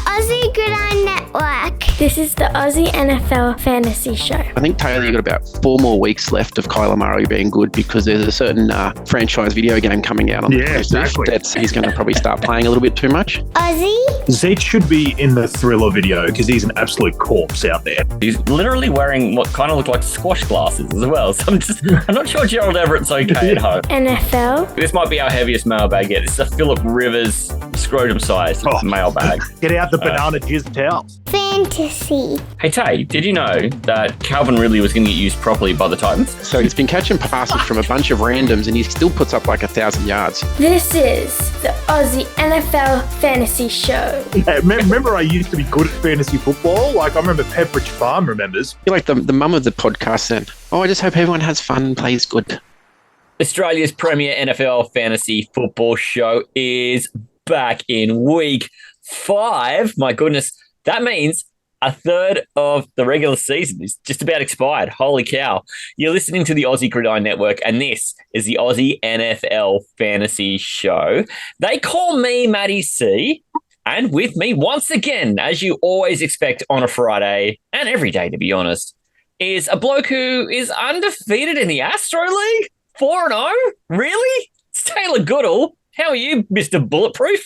Aussie Gridiron Network. This is the Aussie NFL Fantasy Show. I think, Taylor, you've got about 4 more weeks left of Kyler Murray being good because there's a certain franchise video game coming out on the 25th exactly. that he's going to probably start playing a little bit too much. Aussie? Zeke should be in the Thriller video because he's an absolute corpse out there. He's literally wearing what kind of look like squash glasses as well. So I'm not sure Gerald Everett's okay at home. NFL. This might be our heaviest mailbag yet. This is a Philip Rivers scrotum-sized mailbag. Get out the banana jizz towels. Fantasy. Hey, Tay, did you know that Calvin Ridley was going to get used properly by the Titans? So he's been catching passes from a bunch of randoms and he still puts up like 1,000 yards. This is the Aussie NFL Fantasy Show. Hey, remember I used to be good at fantasy football? Like, I remember Pepperidge Farm remembers. You're like the mum of the podcast then. Oh, I just hope everyone has fun and plays good. Australia's premier NFL fantasy football show is back in week 5. My goodness, that means a third of the regular season is just about expired. Holy cow. You're listening to the Aussie Gridiron Network, and this is the Aussie NFL Fantasy Show. They call me Matty C, and with me once again, as you always expect on a Friday, and every day to be honest, is a bloke who is undefeated in the Astro League. 4-0? Really? It's Taylor Goodall. How are you, Mr. Bulletproof?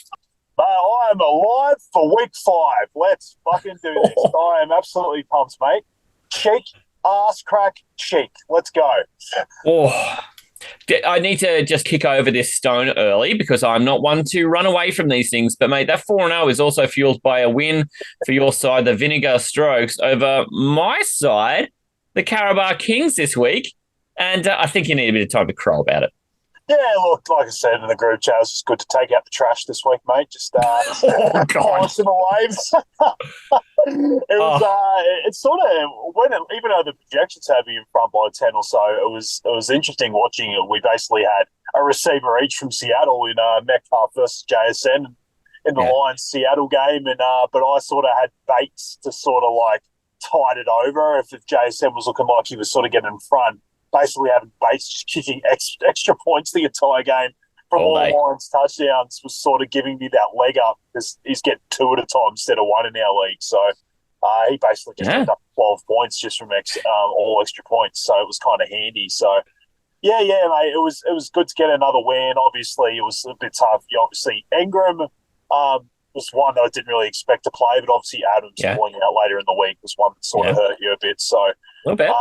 Mate, I am alive for week 5. Let's fucking do this. I am absolutely pumped, mate. Cheek, ass crack, cheek. Let's go. Oh, I need to just kick over this stone early because I'm not one to run away from these things. But, mate, that 4-0 is also fueled by a win for your side, the Vinegar Strokes, over my side, the Carabao Kings this week. And I think you need a bit of time to crow about it. Yeah, look, like I said in the group chat, it's just good to take out the trash this week, mate. Just polish them away. It's sort of even though the projections had me in front by 10 or so, it was interesting watching it. We basically had a receiver each from Seattle in Metcalf versus JSN in the Lions Seattle game, and but I sort of had Bates to sort of like tide it over if JSN was looking like he was sort of getting in front. Basically having Bates just kicking extra points the entire game from all Lions touchdowns was sort of giving me that leg up because he's getting 2 at a time instead of 1 in our league. So he basically just picked up 12 points just from all extra points. So it was kind of handy. So yeah, mate, it was good to get another win. Obviously, it was a bit tough. Obviously, Ingram was one that I didn't really expect to play, but obviously Adams pulling out later in the week was one that sort of hurt you a bit. So not bad.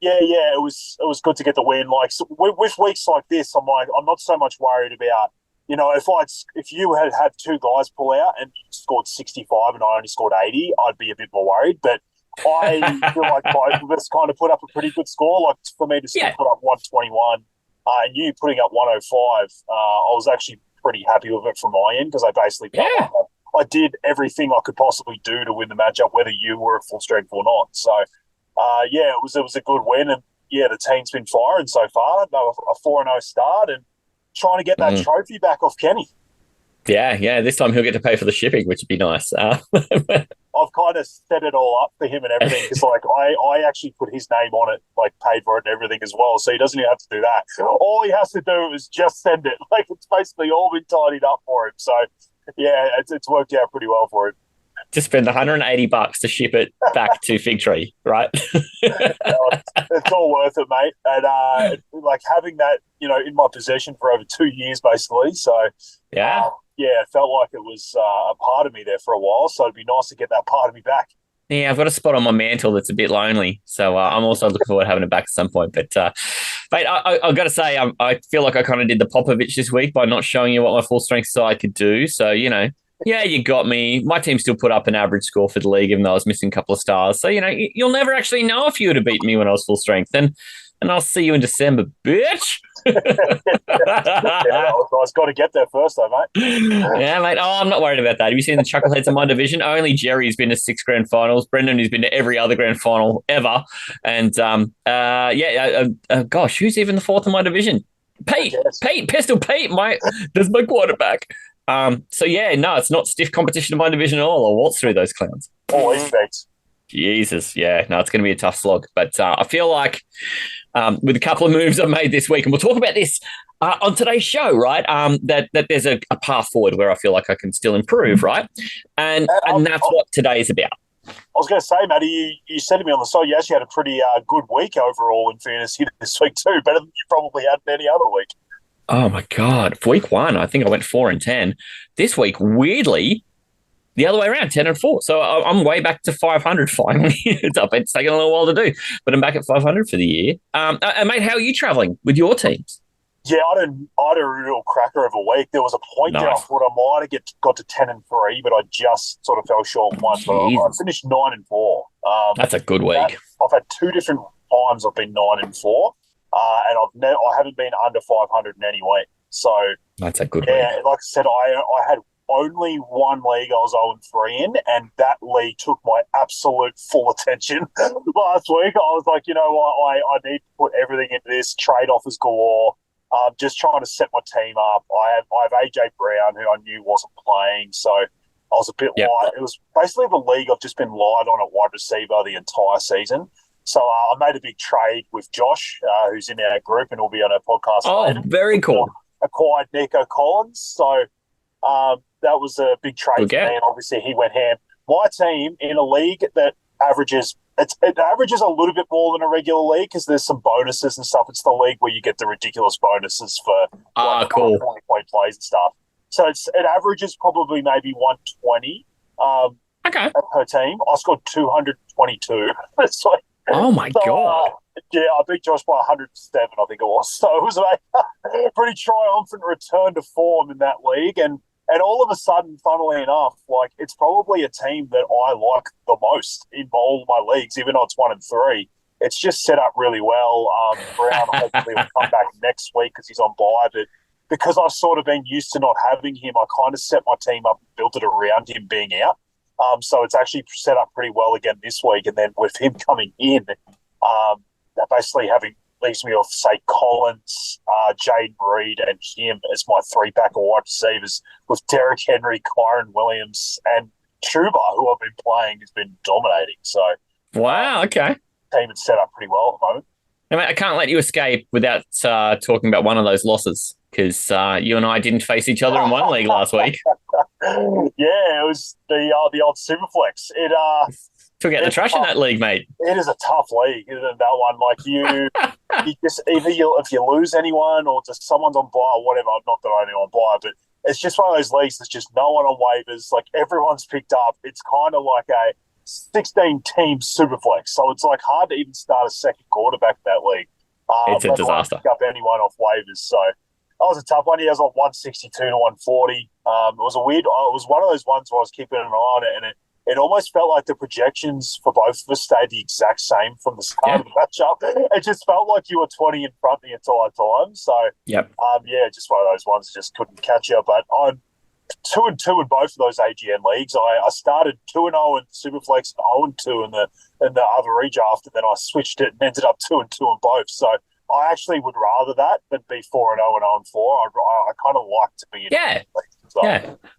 Yeah, it was good to get the win. Like with weeks like this, I'm not so much worried about, if you had 2 guys pull out and you scored 65 and I only scored 80, I'd be a bit more worried. But I feel like both of us kind of put up a pretty good score. Like for me to still put up 121 and you putting up 105, I was actually pretty happy with it from my end because I basically felt like I did everything I could possibly do to win the matchup, whether you were at full strength or not. So. It was a good win, and the team's been firing so far. A 4-0 start, and trying to get that trophy back off Kenny. Yeah. This time he'll get to pay for the shipping, which would be nice. I've kind of set it all up for him and everything because, like, I actually put his name on it, like, paid for it and everything as well. So he doesn't even have to do that. All he has to do is just send it. Like, it's basically all been tidied up for him. So yeah, it's worked out pretty well for him. Just spend $180 to ship it back to Fig Tree, right? It's all worth it, mate. And like having that, in my possession for over 2 years, basically. So it felt like it was a part of me there for a while. So it'd be nice to get that part of me back. Yeah, I've got a spot on my mantle that's a bit lonely. So I'm also looking forward to having it back at some point. But, mate, I've got to say, I feel like I kind of did the Popovich this week by not showing you what my full strength side could do. So, yeah, you got me. My team still put up an average score for the league, even though I was missing a couple of stars. So, you'll never actually know if you would have beaten me when I was full strength. And I'll see you in December, bitch. I was got to get there first, though, mate. Yeah, mate. Oh, I'm not worried about that. Have you seen the chuckleheads in my division? Only Jerry's been to 6 grand finals. Brendan has been to every other grand final ever. And, gosh, who's even the 4th in my division? Pete, Pistol Pete, there's my quarterback. It's not stiff competition in my division at all. I'll waltz through those clowns. Always beats. Jesus, yeah. No, it's going to be a tough slog. But I feel like with a couple of moves I've made this week, and we'll talk about this on today's show, right? That there's a path forward where I feel like I can still improve, right? And that's what today is about. I was going to say, Matty, you said to me on the side, you actually had a pretty good week overall in fantasy this week too, better than you probably had in any other week. Oh, my God. For week 1, I think I went 4-10. This week, weirdly, the other way around, 10-4. So I'm way back to 500 finally. It's taken a little while to do, but I'm back at 500 for the year. And mate, how are you traveling with your teams? Yeah, I had a real cracker of a week. There was a point there I thought I might have got to 10-3, but I just sort of fell short once. But I finished 9-4. That's a good week. I've had 2 different times I've been 9-4, and I haven't been under 500 in any week. So that's a good week. Yeah, like I said, I had only one league I was 0-3 in, and that league took my absolute full attention last week. I was like, you know what, I need to put everything into this. Trade offers galore. Just trying to set my team up. I have AJ Brown, who I knew wasn't playing, so I was a bit light. It was basically the league I've just been light on at wide receiver the entire season. So I made a big trade with Josh, who's in our group and will be on our podcast later. Oh, very cool. Acquired Nico Collins, so that was a big trade for me, and obviously he went ham. My team in a league that averages it averages a little bit more than a regular league because there's some bonuses and stuff. It's the league where you get the ridiculous bonuses for cool 40-point plays and stuff. So it averages probably maybe 120 per team. I scored 222. It's like, oh my God. Yeah, I beat Josh by 107, I think it was. So it was a pretty triumphant return to form in that league. And all of a sudden, funnily enough, like it's probably a team that I like the most in all my leagues, even though it's 1-3. It's just set up really well. Brown hopefully will come back next week because he's on bye. But because I've sort of been used to not having him, I kind of set my team up and built it around him being out. So it's actually set up pretty well again this week. And then with him coming in, that basically leaves me off, say, Collins, Jaden Reed, and him as my 3-pack of wide receivers with Derrick Henry, Kyron Williams, and Chuba, who I've been playing, has been dominating. So, wow, okay. Team is set up pretty well at the moment. I mean, I can't let you escape without talking about one of those losses because you and I didn't face each other in one league last week. Yeah, it was the old Superflex. It took out the trash in that league, mate. It is a tough league, isn't it, that one? Like you just if you lose anyone or just someone's on bye or whatever. Not that I know on bye, but it's just one of those leagues that's just no one on waivers. Like everyone's picked up. It's kind of like a 16-team Superflex, so it's like hard to even start a second quarterback in that league. It's a disaster. Pick up anyone off waivers, so that was a tough one. He has like 162 to 140. It was it was one of those ones where I was keeping an eye on it, and it almost felt like the projections for both of us stayed the exact same from the start of the matchup. It just felt like you were 20 in front the entire time. So, just one of those ones that just couldn't catch you. But I'm 2-2 in both of those AGN leagues. I started 2-0 in Superflex and 0-2 in the other redraft, and then I switched it and ended up 2-2 in both. So I actually would rather that than be 4-0 and 0-4. I kind of like to be in it. So,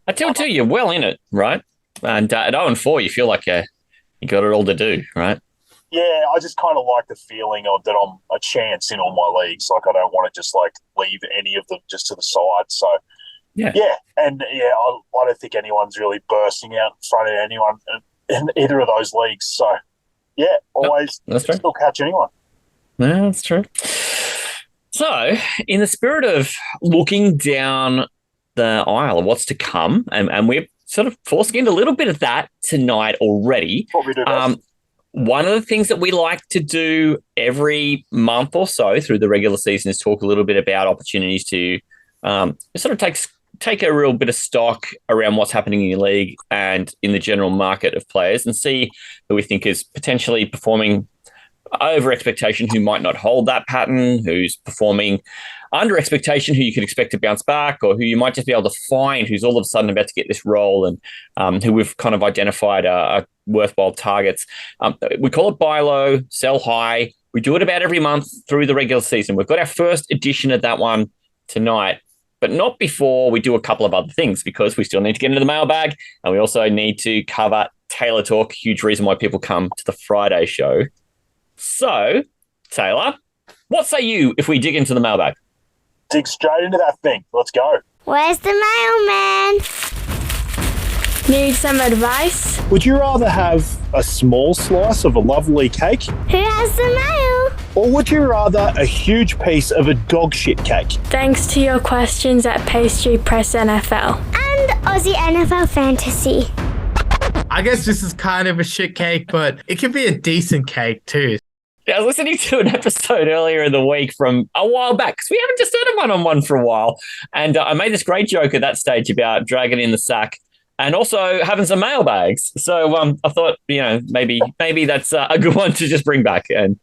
I tell you, you're well in it, right? And at 0-4, you feel like you got it all to do, right? Yeah, I just kind of like the feeling of that I'm a chance in all my leagues. Like I don't want to just like leave any of them just to the side. So I don't think anyone's really bursting out in front of anyone in either of those leagues. So always still catch anyone. Yeah, that's true. So, in the spirit of looking down the aisle of what's to come, and we've sort of foreskinned a little bit of that tonight already. What we do best. One of the things that we like to do every month or so through the regular season is talk a little bit about opportunities to sort of take a real bit of stock around what's happening in your league and in the general market of players and see who we think is potentially performing over expectation, who might not hold that pattern, who's performing under expectation, who you could expect to bounce back, or who you might just be able to find who's all of a sudden about to get this role and who we've kind of identified are worthwhile targets. We call it buy low, sell high. We do it about every month through the regular season. We've got our first edition of that one tonight, but not before we do a couple of other things because we still need to get into the mailbag and we also need to cover Taylor Talk, huge reason why people come to the Friday show. So, Taylor, what say you if we dig into the mailbag? Dig straight into that thing. Let's go. Where's the mailman? Need some advice? Would you rather have a small slice of a lovely cake, Who has the mail? or would you rather a huge piece of a dog shit cake? Thanks to your questions at Pastry Press NFL. And Aussie NFL Fantasy. I guess this is kind of a shit cake, but it could be a decent cake too. Yeah, I was listening to an episode earlier in the week from a while back because we haven't just done a one-on-one for a while. And I made this great joke at that stage about dragging in the sack and also having some mailbags. So I thought, maybe that's a good one to just bring back. And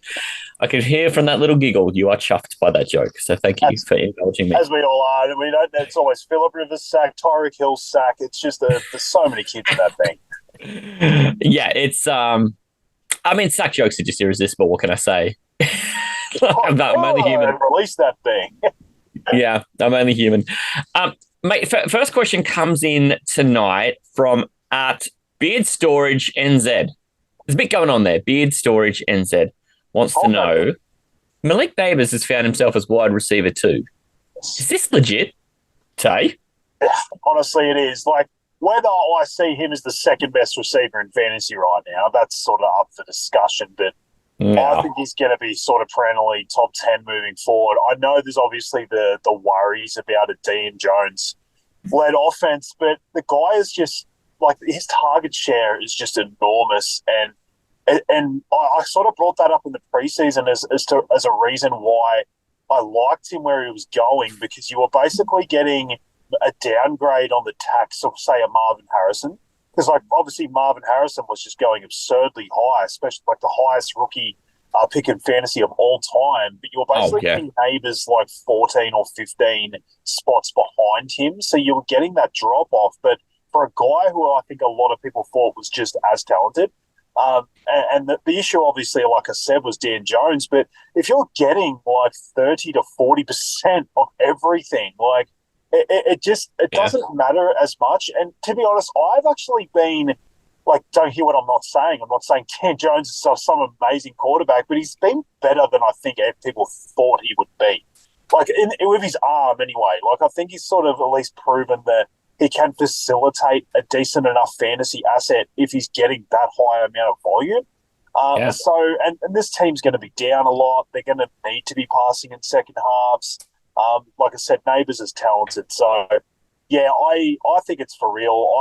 I could hear from that little giggle, you are chuffed by that joke. So thank you for indulging me. As we all are. It's always Philip Rivers sack, Tyreek Hill sack. It's just there's so many kids in that thing. Yeah, it's sack jokes are just irresistible. What can I say? I'm only human. Release that thing. Yeah, I'm only human. Mate, first question comes in tonight from at Beard Storage NZ. There's a bit going on there. Beard Storage NZ wants to know, Malik Babers has found himself as wide receiver too. Is this legit, Tay? Honestly, it is. Like, whether I see him as the second best receiver in fantasy right now, that's sort of up for discussion, but I think he's going to be sort of perennially top 10 moving forward. I know there's obviously the worries about a Dean Jones-led offense, but the guy is just, like, his target share is just enormous, and I sort of brought that up in the preseason as a reason why I liked him where he was going, because you were basically getting a downgrade on the tax of, say, a Marvin Harrison. Because, like, obviously Marvin Harrison was just going absurdly high, especially like the highest rookie pick in fantasy of all time. But you were basically getting Neighbours like 14 or 15 spots behind him. So you were getting that drop-off. But for a guy who I think a lot of people thought was just as talented, and the issue, obviously, like I said, was Dan Jones. But if you're getting like 30 to 40% of everything, like, it doesn't matter as much. And to be honest, I've actually been, like, don't hear what I'm not saying. I'm not saying Dan Jones is some amazing quarterback, but he's been better than I think people thought he would be. Like, with his arm anyway. Like, I think he's sort of at least proven that he can facilitate a decent enough fantasy asset if he's getting that high amount of volume. So this team's going to be down a lot. They're going to need to be passing in second halves. Like I said, Neighbours is talented. So, yeah, I think it's for real.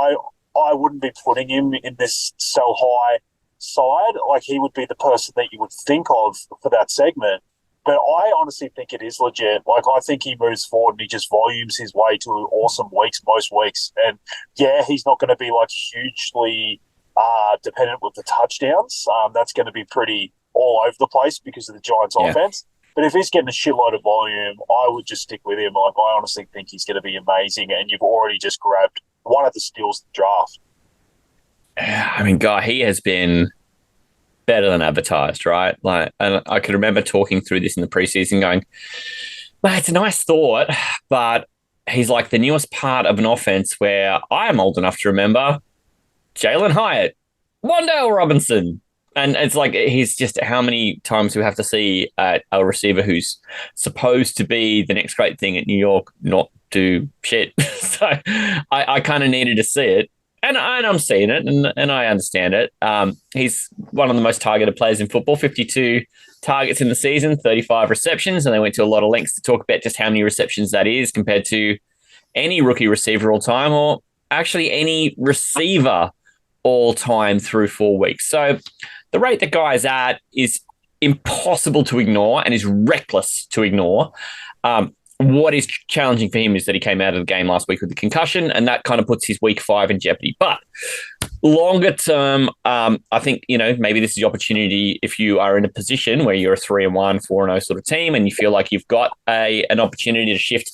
I wouldn't be putting him in this so high side. Like, he would be the person that you would think of for that segment. But I honestly think it is legit. Like, I think he moves forward and he just volumes his way to awesome weeks most weeks. And, yeah, he's not going to be, like, hugely dependent with the touchdowns. That's going to be pretty all over the place because of the Giants' offense. But if he's getting a shitload of volume, I would just stick with him. Like, I honestly think he's going to be amazing, and you've already just grabbed one of the steals of the draft. I mean, God, he has been better than advertised, right? Like, and I can remember talking through this in the preseason going, well, it's a nice thought, but he's like the newest part of an offense where I am old enough to remember Jalen Hyatt, Wan'Dale Robinson. And it's like, he's just how many times we have to see a receiver who's supposed to be the next great thing at New York not do shit. So I kind of needed to see it. And I'm seeing it, and I understand it. He's one of the most targeted players in football, 52 targets in the season, 35 receptions, and they went to a lot of lengths to talk about just how many receptions that is compared to any rookie receiver all time, or actually any receiver all time through 4 weeks. So the rate the guy's at is impossible to ignore and is reckless to ignore. What is challenging for him is that he came out of the game last week with a concussion, and that kind of puts his week 5 in jeopardy. But longer term, I think, maybe this is the opportunity if you are in a position where you're a 3-1, 4-0 sort of team, and you feel like you've got an opportunity to shift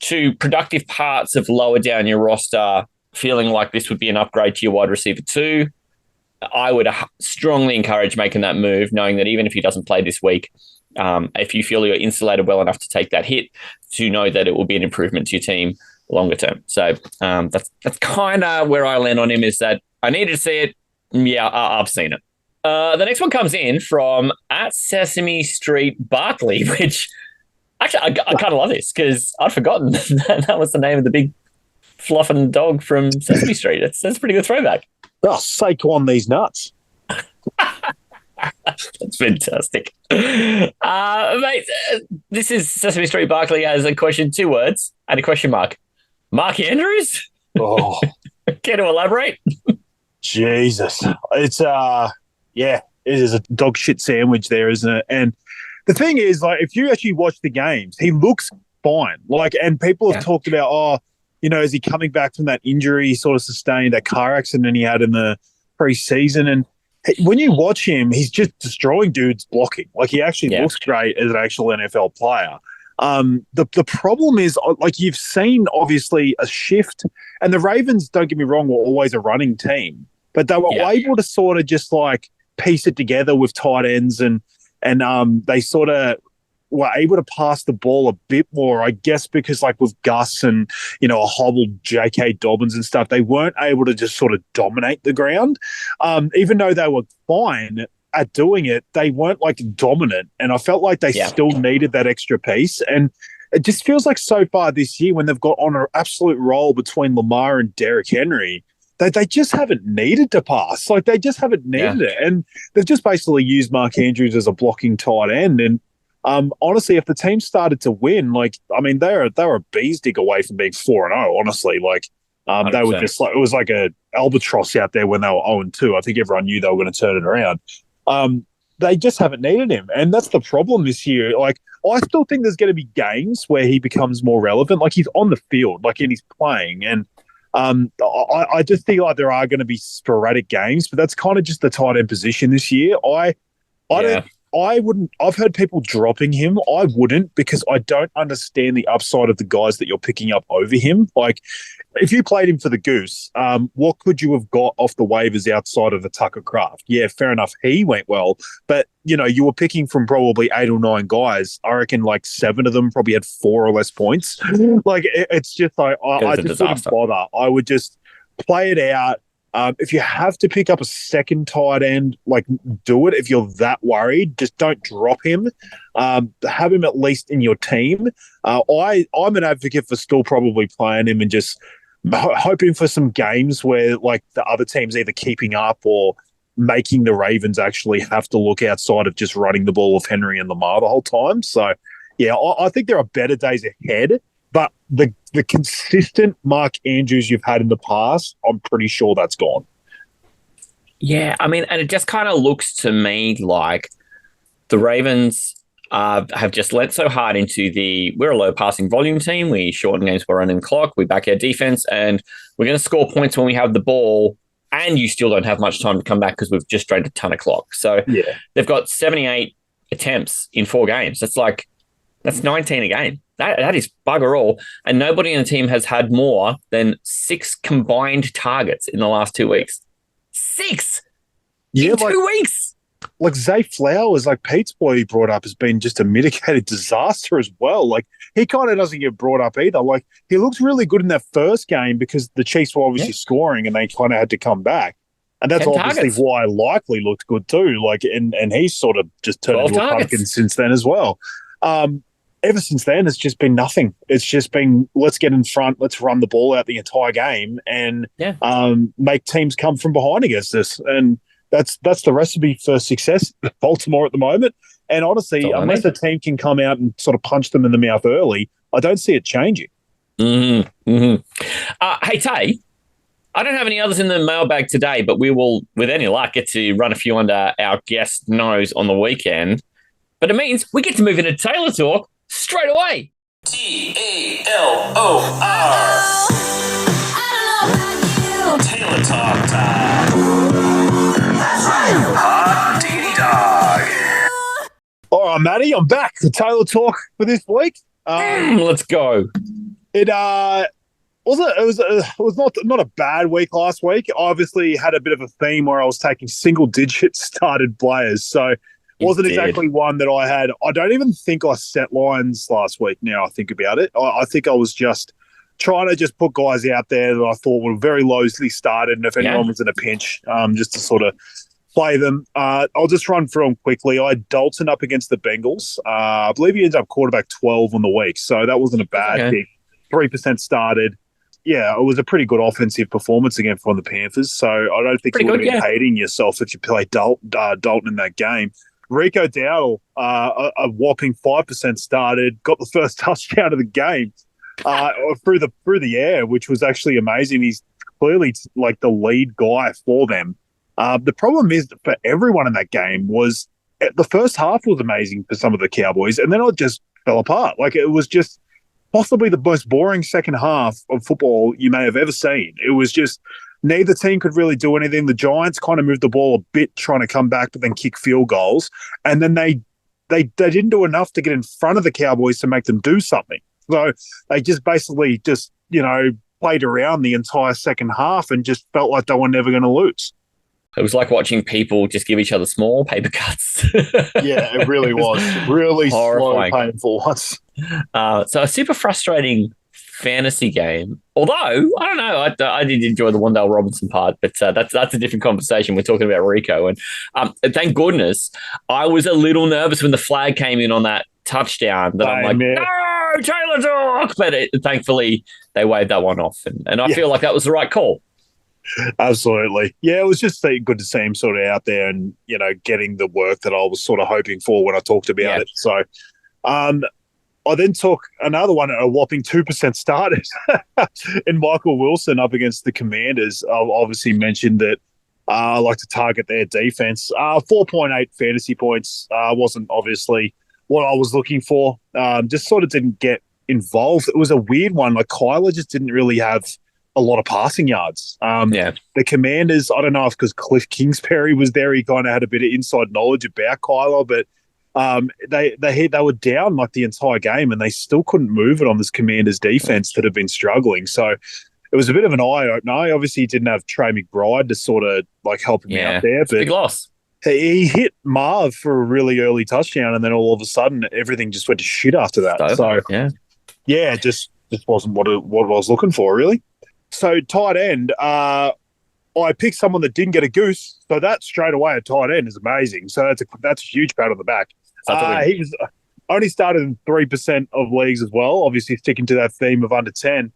to productive parts of lower down your roster, feeling like this would be an upgrade to your wide receiver 2. I would strongly encourage making that move, knowing that even if he doesn't play this week, if you feel you're insulated well enough to take that hit, to know that it will be an improvement to your team longer term. So that's kind of where I land on him, is that I needed to see it. Yeah, I've seen it. The next one comes in from at Sesame Street Barkley, which actually I kind of love this because I'd forgotten that was the name of the big fluffing dog from Sesame Street. That's a pretty good throwback. Oh, Saquon these nuts. That's fantastic. Mate, this is Sesame Street Barkley has a question, 2 words, and a question mark. Mark Andrews? Oh, Care to elaborate? Jesus. It's, it is a dog shit sandwich there, isn't it? And the thing is, like, if you actually watch the games, he looks fine. Like, and people have talked about, is he coming back from that injury he sort of sustained, that car accident he had in the preseason? And when you watch him, he's just destroying dudes blocking. Like, he actually looks great as an actual NFL player. The problem is, like, you've seen obviously a shift, and the Ravens, don't get me wrong, were always a running team, but they were able to sort of just like piece it together with tight ends, and they sort of were able to pass the ball a bit more, I guess, because like with Gus and, a hobbled J.K. Dobbins and stuff, they weren't able to just sort of dominate the ground. Even though they were fine at doing it, they weren't like dominant. And I felt like they still needed that extra piece. And it just feels like so far this year, when they've got on an absolute roll between Lamar and Derrick Henry, they just haven't needed to pass. Like, they just haven't needed it. And they've just basically used Mark Andrews as a blocking tight end. And honestly, if the team started to win, like, I mean, they were a bee's dig away from being 4-0, honestly. Like, they were just like, it was like a albatross out there when they were 0-2. I think everyone knew they were going to turn it around. They just haven't needed him. And that's the problem this year. Like, I still think there's going to be games where he becomes more relevant. Like, he's on the field, like, and he's playing. And I just think like there are going to be sporadic games, but that's kind of just the tight end position this year. I wouldn't. I've heard people dropping him. I wouldn't, because I don't understand the upside of the guys that you're picking up over him. Like, if you played him for the Goose, what could you have got off the waivers outside of the Tucker Craft? Yeah, fair enough. He went well, but you were picking from probably 8 or 9 guys. I reckon like 7 of them probably had 4 or less points. Like, it's just like I just wouldn't bother. I would just play it out. If you have to pick up a second tight end, like, do it. If you're that worried, just don't drop him. Have him at least in your team. I'm an advocate for still probably playing him and just hoping for some games where like the other team's either keeping up or making the Ravens actually have to look outside of just running the ball with Henry and Lamar the whole time. So, yeah, I think there are better days ahead. But the consistent Mark Andrews you've had in the past, I'm pretty sure that's gone. Yeah, I mean, and it just kind of looks to me like the Ravens have just lent so hard into we're a low passing volume team. We shorten games by running the clock. We back our defense, and we're going to score points when we have the ball, and you still don't have much time to come back because we've just drained a ton of clock. So they've got 78 attempts in 4 games. That's 19 a game. That is bugger all. And nobody in the team has had more than 6 combined targets in the last 2 weeks. 6 in 2 weeks. Like, Zay Flowers, like Pete's boy he brought up, has been just a mitigated disaster as well. Like, he kind of doesn't get brought up either. Like, he looks really good in that first game because the Chiefs were obviously scoring and they kind of had to come back. And that's obviously why Likely looked good too. Like, and he's sort of just turned into a pumpkin since then as well. Ever since then, it's just been nothing. It's just been, let's get in front, let's run the ball out the entire game and make teams come from behind against us. And that's the recipe for success at Baltimore at the moment. And honestly, unless a team can come out and sort of punch them in the mouth early, I don't see it changing. Mm-hmm. Mm-hmm. Hey, Tay, I don't have any others in the mailbag today, but we will, with any luck, get to run a few under our guest nose on the weekend. But it means we get to move into Taylor Talk straight away. TALOR. Taylor Talk time. That's right. Hot Diggity Dog. All right, Matty, I'm back for Taylor Talk for this week. Let's go. It was not a bad week last week. I obviously had a bit of a theme where I was taking single-digit started players, so wasn't exactly one that I had. I don't even think I set lines last week now I think about it. I think I was just trying to just put guys out there that I thought were very lowly started, and if anyone was in a pinch, just to sort of play them. I'll just run through them quickly. I had Dalton up against the Bengals. I believe he ended up quarterback 12 on the week, so that wasn't a bad pick. 3% started. Yeah, it was a pretty good offensive performance again from the Panthers, so I don't think you would be hating yourself if you play Dalton in that game. Rico Dowdle, a whopping 5% started, got the first touchdown of the game through the air, which was actually amazing. He's clearly like the lead guy for them. The problem is for everyone in that game was the first half was amazing for some of the Cowboys, and then it just fell apart. Like it was just possibly the most boring second half of football you may have ever seen. It was just neither team could really do anything. The Giants kind of moved the ball a bit trying to come back, but then kick field goals. And then they didn't do enough to get in front of the Cowboys to make them do something. So they just basically played around the entire second half and just felt like they were never going to lose. It was like watching people just give each other small paper cuts. Yeah, it really was. Really horrifying. Slow, painful ones. So a super frustrating fantasy game. Although, I don't know, I did enjoy the Wandale Robinson part, but that's a different conversation. We're talking about Rico. And thank goodness, I was a little nervous when the flag came in on that touchdown that I'm like, no, Taylor Talk! But thankfully, they waved that one off. And I feel like that was the right call. Absolutely. Yeah, it was just good to see him sort of out there and, getting the work that I was sort of hoping for when I talked about it. So I then took another one at a whopping 2% started in Michael Wilson up against the Commanders. I've obviously mentioned that I like to target their defense. 4.8 fantasy points wasn't obviously what I was looking for. Just sort of didn't get involved. It was a weird one. Like Kyler just didn't really have a lot of passing yards. The Commanders, I don't know if because Cliff Kingsbury was there, he kind of had a bit of inside knowledge about Kyler, but they were down like the entire game and they still couldn't move it on this Commanders defense that have been struggling. So it was a bit of an eye-opener. Obviously, he didn't have Trey McBride to sort of like help him out there. But big loss. He hit Marv for a really early touchdown and then all of a sudden everything just went to shit after that. So it just wasn't what I was looking for, really. So tight end, I picked someone that didn't get a goose, so that straight away at tight end is amazing. So that's a huge pat on the back. He was only started in 3% of leagues as well, obviously sticking to that theme of under 10.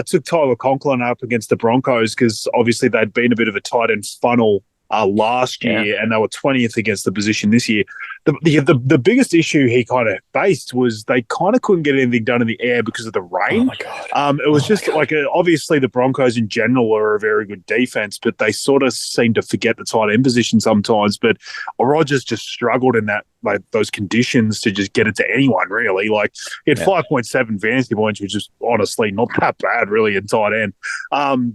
Took Tyler Conklin up against the Broncos because obviously they'd been a bit of a tight end funnel last year and they were 20th against the position this year. The biggest issue he kind of faced was they kind of couldn't get anything done in the air because of the rain. Oh, my God. It was just obviously the Broncos in general are a very good defense, but they sort of seem to forget the tight end position sometimes. But Rodgers just struggled in that those conditions to just get it to anyone, really. Like he had 5.7 fantasy points, which is honestly not that bad, really, in tight end.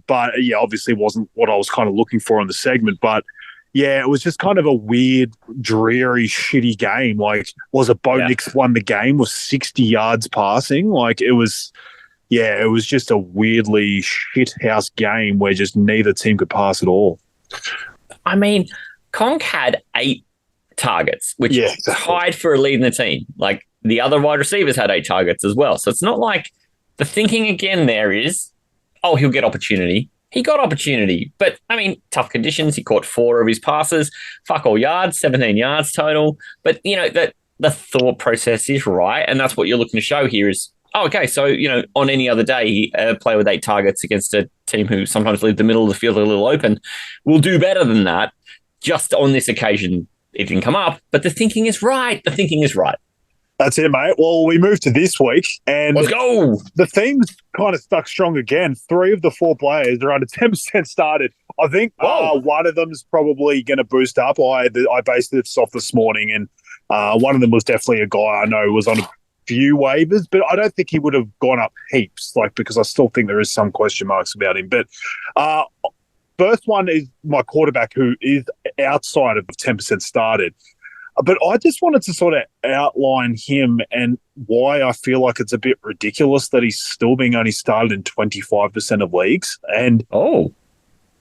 But obviously wasn't what I was kind of looking for in the segment. But yeah, it was just kind of a weird, dreary, shitty game. Like, was it Bo Nix won the game with 60 yards passing? Like, it was just a weirdly shithouse game where just neither team could pass at all. I mean, Conk had 8 targets, which tied for a lead in the team. Like, the other wide receivers had 8 targets as well. So it's not like the thinking again there is, he'll get opportunity. He got opportunity, but, I mean, tough conditions. He caught 4 of his passes, fuck all yards, 17 yards total. But, that the thought process is right, and that's what you're looking to show here is, okay, so, on any other day, a player with 8 targets against a team who sometimes leave the middle of the field a little open will do better than that. Just on this occasion, it didn't come up, but the thinking is right. The thinking is right. That's it, mate. Well, we moved to this week, and let's go. The theme's kind of stuck strong again. 3 of the 4 players are under 10% started. I think one of them is probably going to boost up. I based this off this morning, and one of them was definitely a guy I know was on a few waivers, but I don't think he would have gone up heaps, because I still think there is some question marks about him. But first one is my quarterback, who is outside of 10% started. But I just wanted to sort of outline him and why I feel like it's a bit ridiculous that he's still being only started in 25% of leagues. And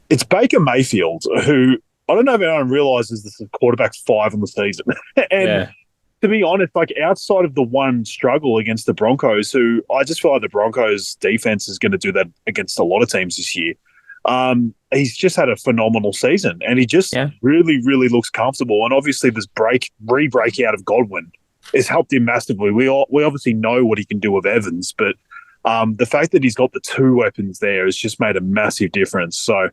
it's Baker Mayfield, who I don't know if anyone realizes this is quarterback 5 in the season. And to be honest, like outside of the one struggle against the Broncos, who I just feel like the Broncos defense is going to do that against a lot of teams this year. He's just had a phenomenal season, and he just really, really looks comfortable. And obviously, this re-break out of Godwin has helped him massively. We obviously know what he can do with Evans, but the fact that he's got the two weapons there has just made a massive difference. So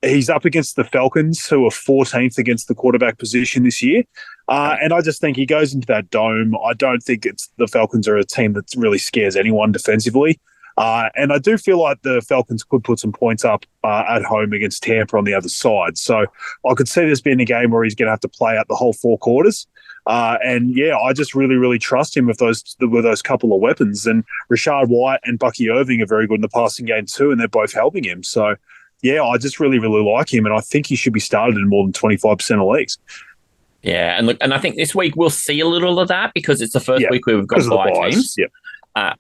he's up against the Falcons, who are 14th against the quarterback position this year. And I just think he goes into that dome. I don't think the Falcons are a team that really scares anyone defensively. And I do feel like the Falcons could put some points up at home against Tampa on the other side. So I could see this being a game where he's going to have to play out the whole four quarters. And I just really, really trust him with those couple of weapons. And Rashad White and Bucky Irving are very good in the passing game too, and they're both helping him. So, I just really, really like him, and I think he should be started in more than 25% of leagues. Yeah, and I think this week we'll see a little of that because it's the first week where we've got bye teams. Yeah.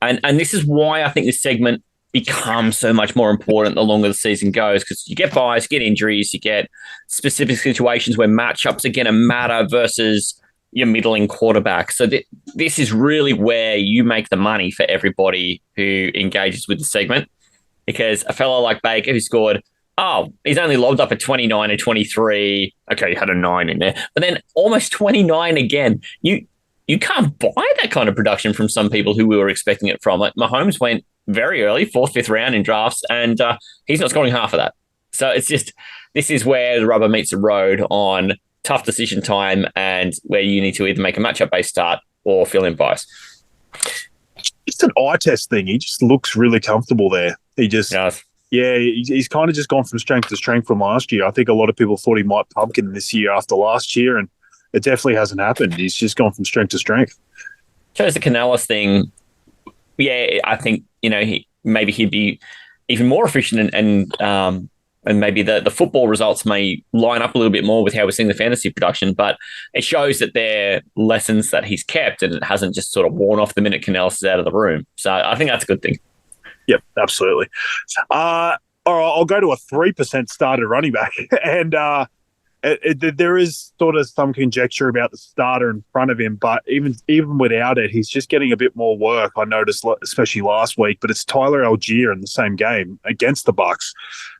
And this is why I think this segment becomes so much more important the longer the season goes, because you get buys, you get injuries, you get specific situations where matchups are going to matter versus your middling quarterback. So this is really where you make the money for everybody who engages with the segment, because a fellow like Baker who scored, he's only lobbed up at 29 and 23. Okay, he had a 9 in there, but then almost 29 again. You can't buy that kind of production from some people who we were expecting it from. Like Mahomes went very early, 4th, 5th round in drafts, and he's not scoring half of that. So it's just, this is where the rubber meets the road on tough decision time and where you need to either make a matchup-based start or fill in buys. It's an eye test thing. He just looks really comfortable there. He just... Yes. Yeah, he's kind of just gone from strength to strength from last year. I think a lot of people thought he might pumpkin this year after last year, and it definitely hasn't happened. He's just gone from strength to strength. Shows the Canales thing. Yeah, I think, he'd be even more efficient and maybe the football results may line up a little bit more with how we're seeing the fantasy production, but it shows that they're lessons that he's kept and it hasn't just sort of worn off the minute Canales is out of the room. So I think that's a good thing. Yep, absolutely. All right, I'll go to a 3% starter running back. And there is sort of some conjecture about the starter in front of him, but even without it, he's just getting a bit more work, I noticed, especially last week. But it's Tyler Algier in the same game against the Bucks,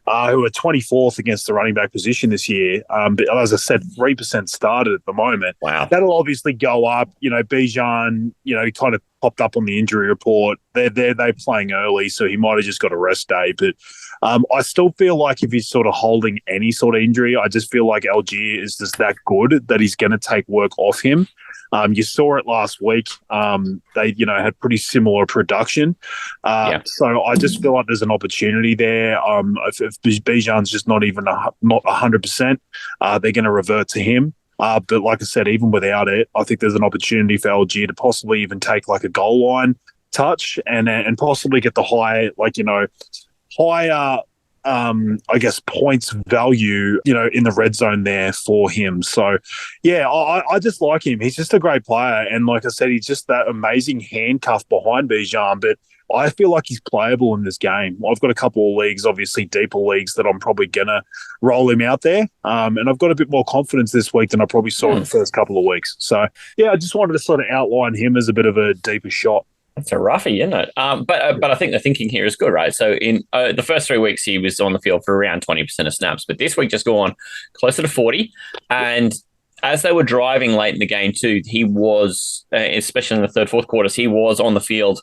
who are 24th against the running back position this year. But as I said, 3% started at the moment. Wow. That'll obviously go up. Bijan, he kind of popped up on the injury report. They're playing early, so he might have just got a rest day. But I still feel like if he's sort of holding any sort of injury, I just feel like Algier is just that good that he's going to take work off him. You saw it last week. They, had pretty similar production. So I just feel like there's an opportunity there. If Bijan's just not 100%, they're going to revert to him. But like I said, even without it, I think there's an opportunity for Algier to possibly even take like a goal line touch and possibly get the higher, I guess, points value, in the red zone there for him. So, I just like him. He's just a great player. And like I said, he's just that amazing handcuff behind Bijan. But I feel like he's playable in this game. I've got a couple of leagues, obviously deeper leagues, that I'm probably going to roll him out there. And I've got a bit more confidence this week than I probably saw in the first couple of weeks. So, I just wanted to sort of outline him as a bit of a deeper shot. It's a roughie, isn't it? But I think the thinking here is good, right? So in the first 3 weeks, he was on the field for around 20% of snaps, but this week just gone closer to 40. And as they were driving late in the game too, he was, especially in the third, fourth quarters, he was on the field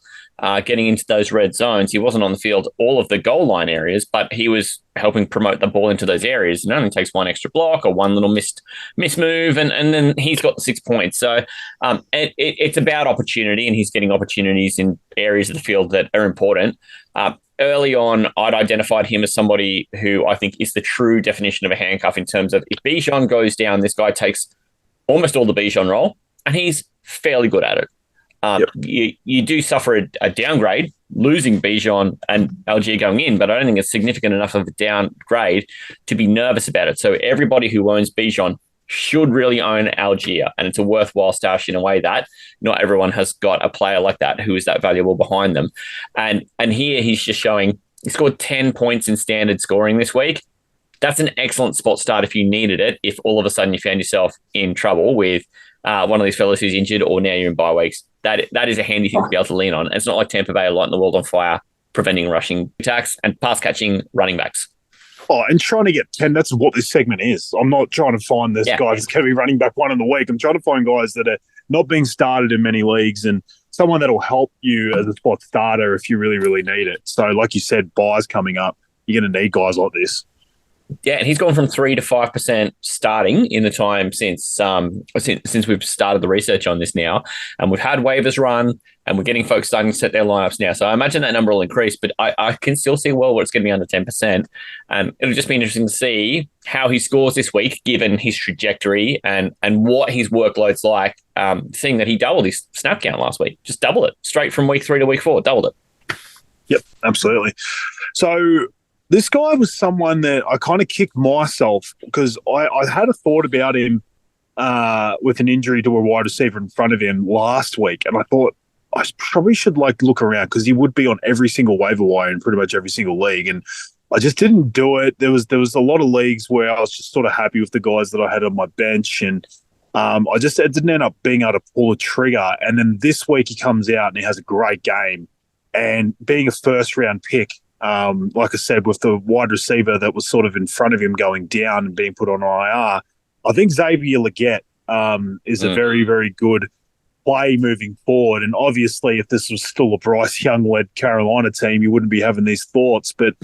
getting into those red zones. He wasn't on the field all of the goal line areas, but he was helping promote the ball into those areas. It only takes one extra block or one little missed move, and then he's got the 6 points. So it's about opportunity, and he's getting opportunities in areas of the field that are important. Early on, I'd identified him as somebody who I think is the true definition of a handcuff in terms of if Bijan goes down, this guy takes almost all the Bijan role, and he's fairly good at it. You do suffer a downgrade, losing Bijan and Algier going in, but I don't think it's significant enough of a downgrade to be nervous about it. So everybody who owns Bijan should really own Algier, and it's a worthwhile stash in a way that not everyone has got a player like that who is that valuable behind them. And here he's just showing he scored 10 points in standard scoring this week. that's an excellent spot start if you needed it. If all of a sudden you found yourself in trouble with one of these fellas who's injured, or now you're in bye weeks, that is a handy thing to be able to lean on. It's not like Tampa Bay are lighting the world on fire, preventing rushing attacks and pass catching running backs. Oh, and trying to get 10, that's what this segment is. I'm not trying to find this guy that's going to be running back one in the week. I'm trying to find guys that are not being started in many leagues and someone that'll help you as a spot starter if you really, really need it. So, like you said, buys coming up. You're going to need guys like this. Yeah, and he's gone from 3 to 5% starting in the time since we've started the research on this now, and we've had waivers run, and we're getting folks starting to set their lineups now. So I imagine that number will increase, but I can still see where it's going to be under 10%. It'll just be interesting to see how he scores this week, given his trajectory and what his workload's like. Seeing that he doubled his snap count last week, just double it straight from week 3 to week 4, doubled it. Yep, absolutely. So. This guy was someone that I kind of kicked myself because I had a thought about him with an injury to a wide receiver in front of him last week, and I thought I probably should look around because he would be on every single waiver wire in pretty much every single league, and I just didn't do it. There was a lot of leagues where I was just sort of happy with the guys that I had on my bench, and I didn't end up being able to pull a trigger. And then this week he comes out and he has a great game, and being a first round pick. Like I said, with the wide receiver that was sort of in front of him going down and being put on IR, I think Xavier Legette is a very, very good play moving forward. And obviously, if this was still a Bryce Young-led Carolina team, you wouldn't be having these thoughts. But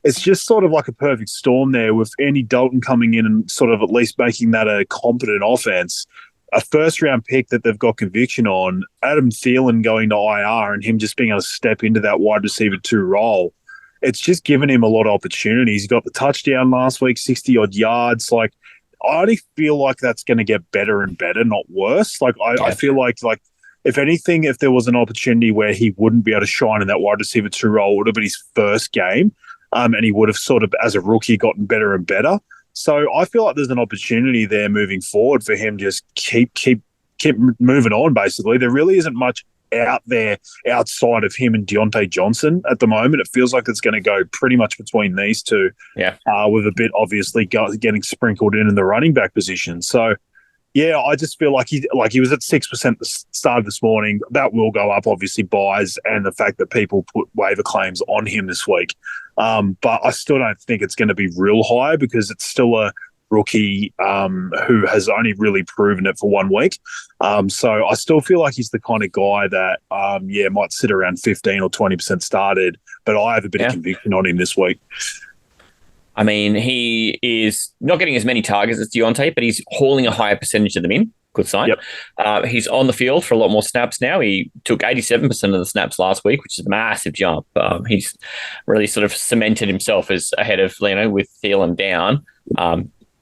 it's just sort of like a perfect storm there with Andy Dalton coming in and sort of at least making that a competent offense. A first-round pick that they've got conviction on, Adam Thielen going to IR and him just being able to step into that wide receiver 2 role. It's just given him a lot of opportunities. He got the touchdown last week, 60-odd yards. I only feel like that's going to get better and better, not worse. I feel like if anything, if there was an opportunity where he wouldn't be able to shine in that wide receiver 2 role, it would have been his first game, and he would have sort of, as a rookie, gotten better and better. So I feel like there's an opportunity there moving forward for him to just keep moving on, basically. There really isn't much out there outside of him and Deontay Johnson at the moment. It feels like it's going to go pretty much between these two, with a bit obviously getting sprinkled in the running back position. So, yeah, I just feel like he was at 6% at the start of this morning. That will go up, obviously, buys and the fact that people put waiver claims on him this week. But I still don't think it's going to be real high because it's still a rookie who has only really proven it for 1 week. So I still feel like he's the kind of guy that, might sit around 15 or 20% started, but I have a bit of conviction on him this week. I mean, he is not getting as many targets as Deontay, but he's hauling a higher percentage of them in. Good sign. Yep. He's on the field for a lot more snaps now. He took 87% of the snaps last week, which is a massive jump. He's really sort of cemented himself as ahead of Leno with Thielen down.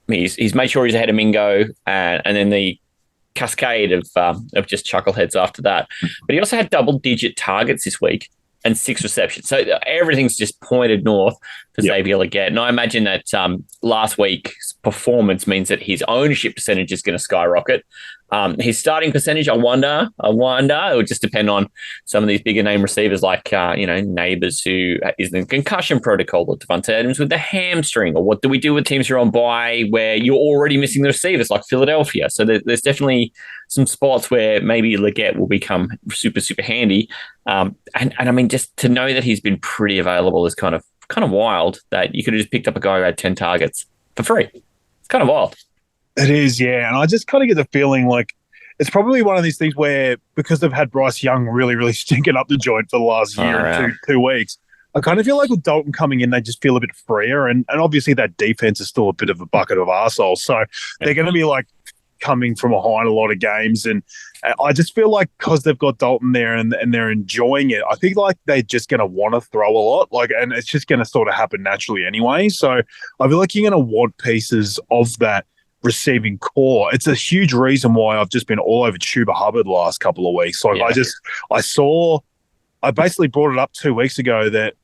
He's made sure he's ahead of Mingo, and then the cascade of just chuckleheads after that. But he also had double-digit targets this week and 6 receptions. So everything's just pointed north for Xavier Legette. And I imagine that last week's performance means that his ownership percentage is going to skyrocket. His starting percentage, I wonder. It would just depend on some of these bigger name receivers like, Neighbors, who is in the concussion protocol, or Devontae Adams with the hamstring, or what do we do with teams who are on bye where you're already missing the receivers like Philadelphia? So there's definitely some spots where maybe Legette will become super, super handy. And I mean, just to know that he's been pretty available is kind of wild that you could have just picked up a guy who had 10 targets for free. It's kind of wild. It is, yeah. And I just kind of get the feeling like it's probably one of these things where because they've had Bryce Young really, really stinking up the joint for the last year and two weeks, I kind of feel like with Dalton coming in, they just feel a bit freer. And obviously that defense is still a bit of a bucket of arseholes. So they're going to be like coming from behind a lot of games. And I just feel like because they've got Dalton there and they're enjoying it, I think like they're just going to want to throw a lot. And it's just going to sort of happen naturally anyway. So I feel like you're going to want pieces of that receiving core. It's a huge reason why I've just been all over Chuba Hubbard the last couple of weeks. I basically brought it up 2 weeks ago that,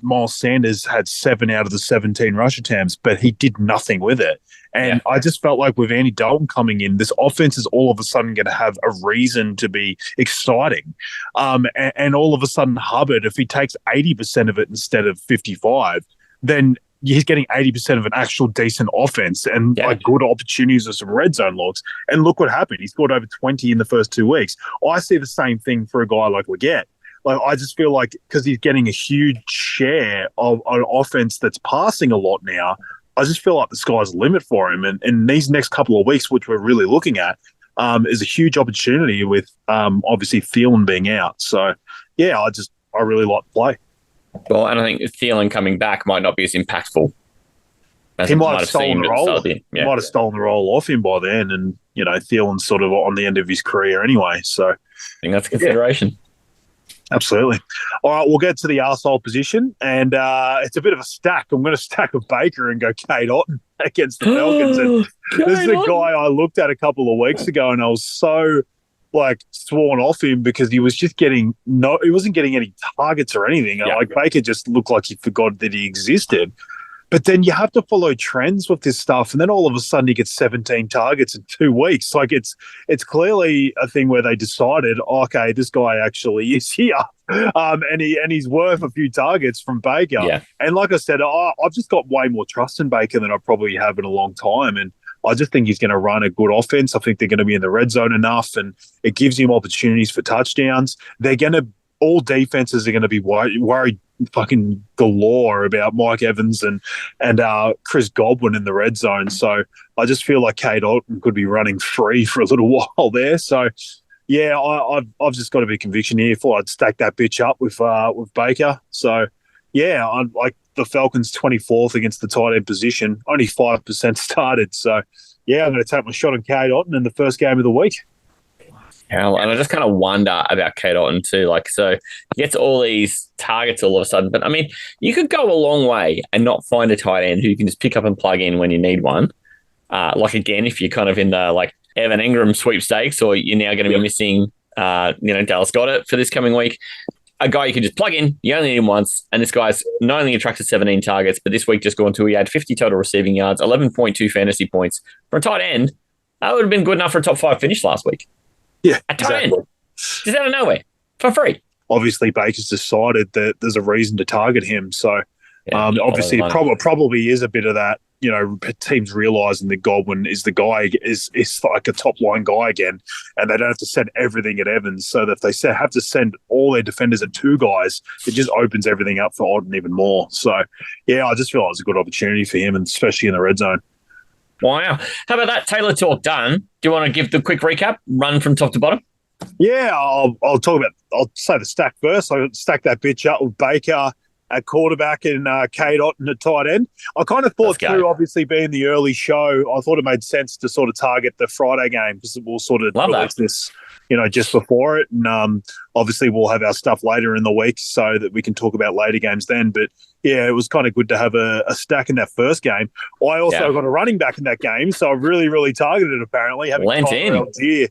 Miles Sanders had 7 out of the 17 rush attempts, but he did nothing with it. And I just felt like with Andy Dalton coming in, this offense is all of a sudden going to have a reason to be exciting. And all of a sudden Hubbard, if he takes 80% of it instead of 55, then he's getting 80% of an actual decent offense and like good opportunities of some red zone looks. And look what happened. He scored over 20 in the first 2 weeks. I see the same thing for a guy like Leggett. Like, I just feel like because he's getting a huge share of an offense that's passing a lot now, I just feel like the sky's the limit for him. And these next couple of weeks, which we're really looking at, is a huge opportunity with obviously Thielen being out. So, yeah, I really like the play. Well, and I think Thielen coming back might not be as impactful. As he might have stolen the role. Yeah. He might have stolen the role off him by then. And, Thielen's sort of on the end of his career anyway. So, I think that's a consideration. Yeah. Absolutely. All right, we'll get to the arsehole position, and it's a bit of a stack. I'm going to stack a Baker and go Kate Otten against the Falcons. And this is the guy I looked at a couple of weeks ago, and I was so sworn off him because he was just he wasn't getting any targets or anything. Yeah. Like Baker just looked like he forgot that he existed. But then you have to follow trends with this stuff, and then all of a sudden he gets 17 targets in 2 weeks. Like it's clearly a thing where they decided, okay, this guy actually is here, and he's worth a few targets from Baker. Yeah. And like I said, I've just got way more trust in Baker than I probably have in a long time, and I just think he's going to run a good offense. I think they're going to be in the red zone enough, and it gives him opportunities for touchdowns. All defenses are going to be worried fucking galore about Mike Evans and Chris Godwin in the red zone. So I just feel like Kate Otten could be running free for a little while there. So yeah, I've just got a bit of conviction here. I'd stack that bitch up with Baker. So yeah, I like the Falcons 24th against the tight end position, only 5% started. So yeah, I'm going to take my shot on Kate Otten in the first game of the week. And I just kind of wonder about Kate Otten too. So he gets all these targets all of a sudden. But, I mean, you could go a long way and not find a tight end who you can just pick up and plug in when you need one. Again, if you're kind of in the, Evan Ingram sweepstakes, or you're now going to be missing, Dallas Goedert for this coming week, a guy you can just plug in, you only need him once, and this guy's not only attracted 17 targets, but this week just gone to, he had 50 total receiving yards, 11.2 fantasy points. For a tight end, that would have been good enough for a top 5 finish last week. Yeah, a tight end. Just out of nowhere, for free. Obviously, Baker's decided that there's a reason to target him. So, obviously, it probably is a bit of that. Teams realising that Godwin is the guy, is like a top-line guy again, and they don't have to send everything at Evans. So that if they have to send all their defenders at 2 guys, it just opens everything up for Otten even more. So, yeah, I just feel like it's a good opportunity for him, and especially in the red zone. Wow. How about that Taylor talk done? Do you want to give the quick recap, run from top to bottom? Yeah, I'll say the stack first. I'll stack that bitch up with Baker at quarterback and Kate Otten at tight end. I kind of thought too, obviously being the early show, I thought it made sense to sort of target the Friday game because we'll sort of release this, just before it. And obviously we'll have our stuff later in the week so that we can talk about later games then. But yeah, it was kind of good to have a stack in that first game. I also got a running back in that game, so I really, really targeted it apparently. Having Algier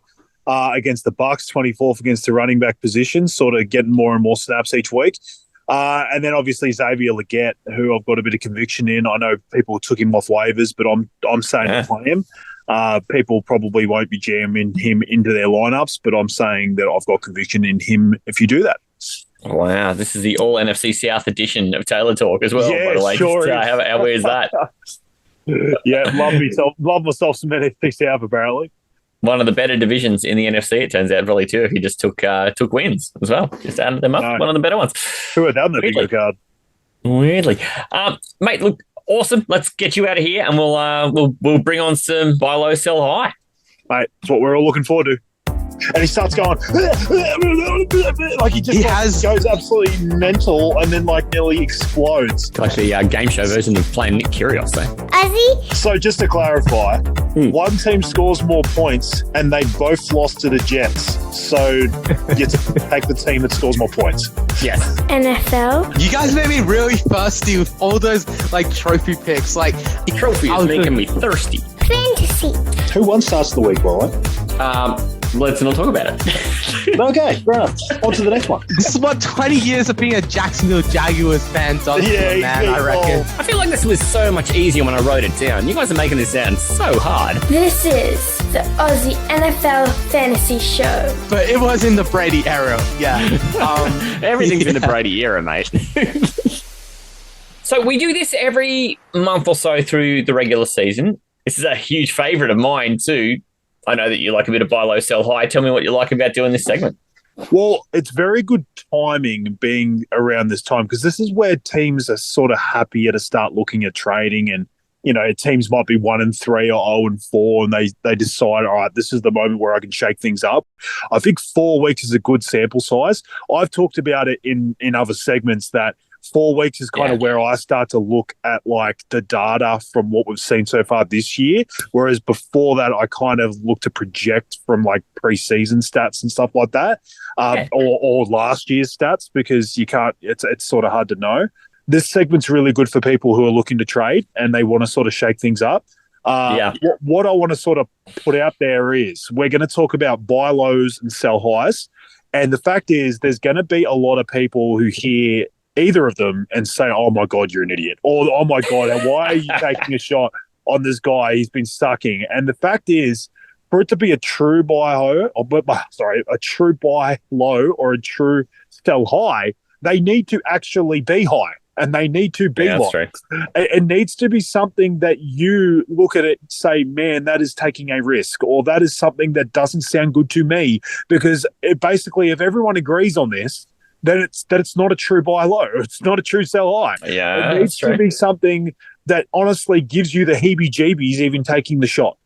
against the Bucks, 24th against the running back position, sort of getting more and more snaps each week. And then obviously Xavier Leggett, who I've got a bit of conviction in. I know people took him off waivers, but I'm saying to play him. People probably won't be jamming him into their lineups, but I'm saying that I've got conviction in him if you do that. Wow, this is the all NFC South edition of Taylor Talk as well, by the way. Sure. How weird is that? Yeah, love myself some NFC South apparently. One of the better divisions in the NFC, it turns out, probably too, if you just took wins as well. Just added them up. No. One of the better ones. Who had done the bigger card? Weirdly. Mate, look, awesome. Let's get you out of here and we'll bring on some buy low, sell high. Mate, that's what we're all looking forward to. And he starts going like he goes absolutely mental and then nearly explodes. Like the game show version of playing Nick Kyrgios, Aussie? So just to clarify, one team scores more points and they both lost to the Jets. So you take the team that scores more points. Yes. NFL? You guys made me really thirsty with all those trophy picks. The trophy is making me thirsty. Fantasy. Who won starts the week, by the way? Let's not talk about it. Okay, fair enough. On to the next one. This is what 20 years of being a Jacksonville Jaguars fan does, man, I reckon. I feel like this was so much easier when I wrote it down. You guys are making this sound so hard. This is the Aussie NFL Fantasy Show. But it was in the Brady era, yeah. Everything's in the Brady era, mate. So we do this every month or so through the regular season. This is a huge favourite of mine too. I know that you like a bit of buy low, sell high. Tell me what you like about doing this segment. Well, it's very good timing being around this time because this is where teams are sort of happier to start looking at trading, and teams might be 1-3 or 0-4, and they decide, all right, this is the moment where I can shake things up. I think 4 weeks is a good sample size. I've talked about it in other segments that 4 weeks is kind of where I start to look at like the data from what we've seen so far this year. Whereas before that, I kind of look to project from like preseason stats and stuff like that, or last year's stats, because you can't. It's sort of hard to know. This segment's really good for people who are looking to trade and they want to sort of shake things up. What I want to sort of put out there is we're going to talk about buy lows and sell highs. And the fact is there's going to be a lot of people who hear either of them and say, oh, my God, you're an idiot. Or, oh, my God, why are you taking a shot on this guy? He's been sucking. And the fact is, for it to be a true buy low, a true buy low or a true sell high, they need to actually be high. And they need to be low. It needs to be something that you look at it and say, man, that is taking a risk, or that is something that doesn't sound good to me. Because basically, if everyone agrees on this, then it's not a true buy low. It's not a true sell high. Yeah, it needs to be something that honestly gives you the heebie-jeebies even taking the shot.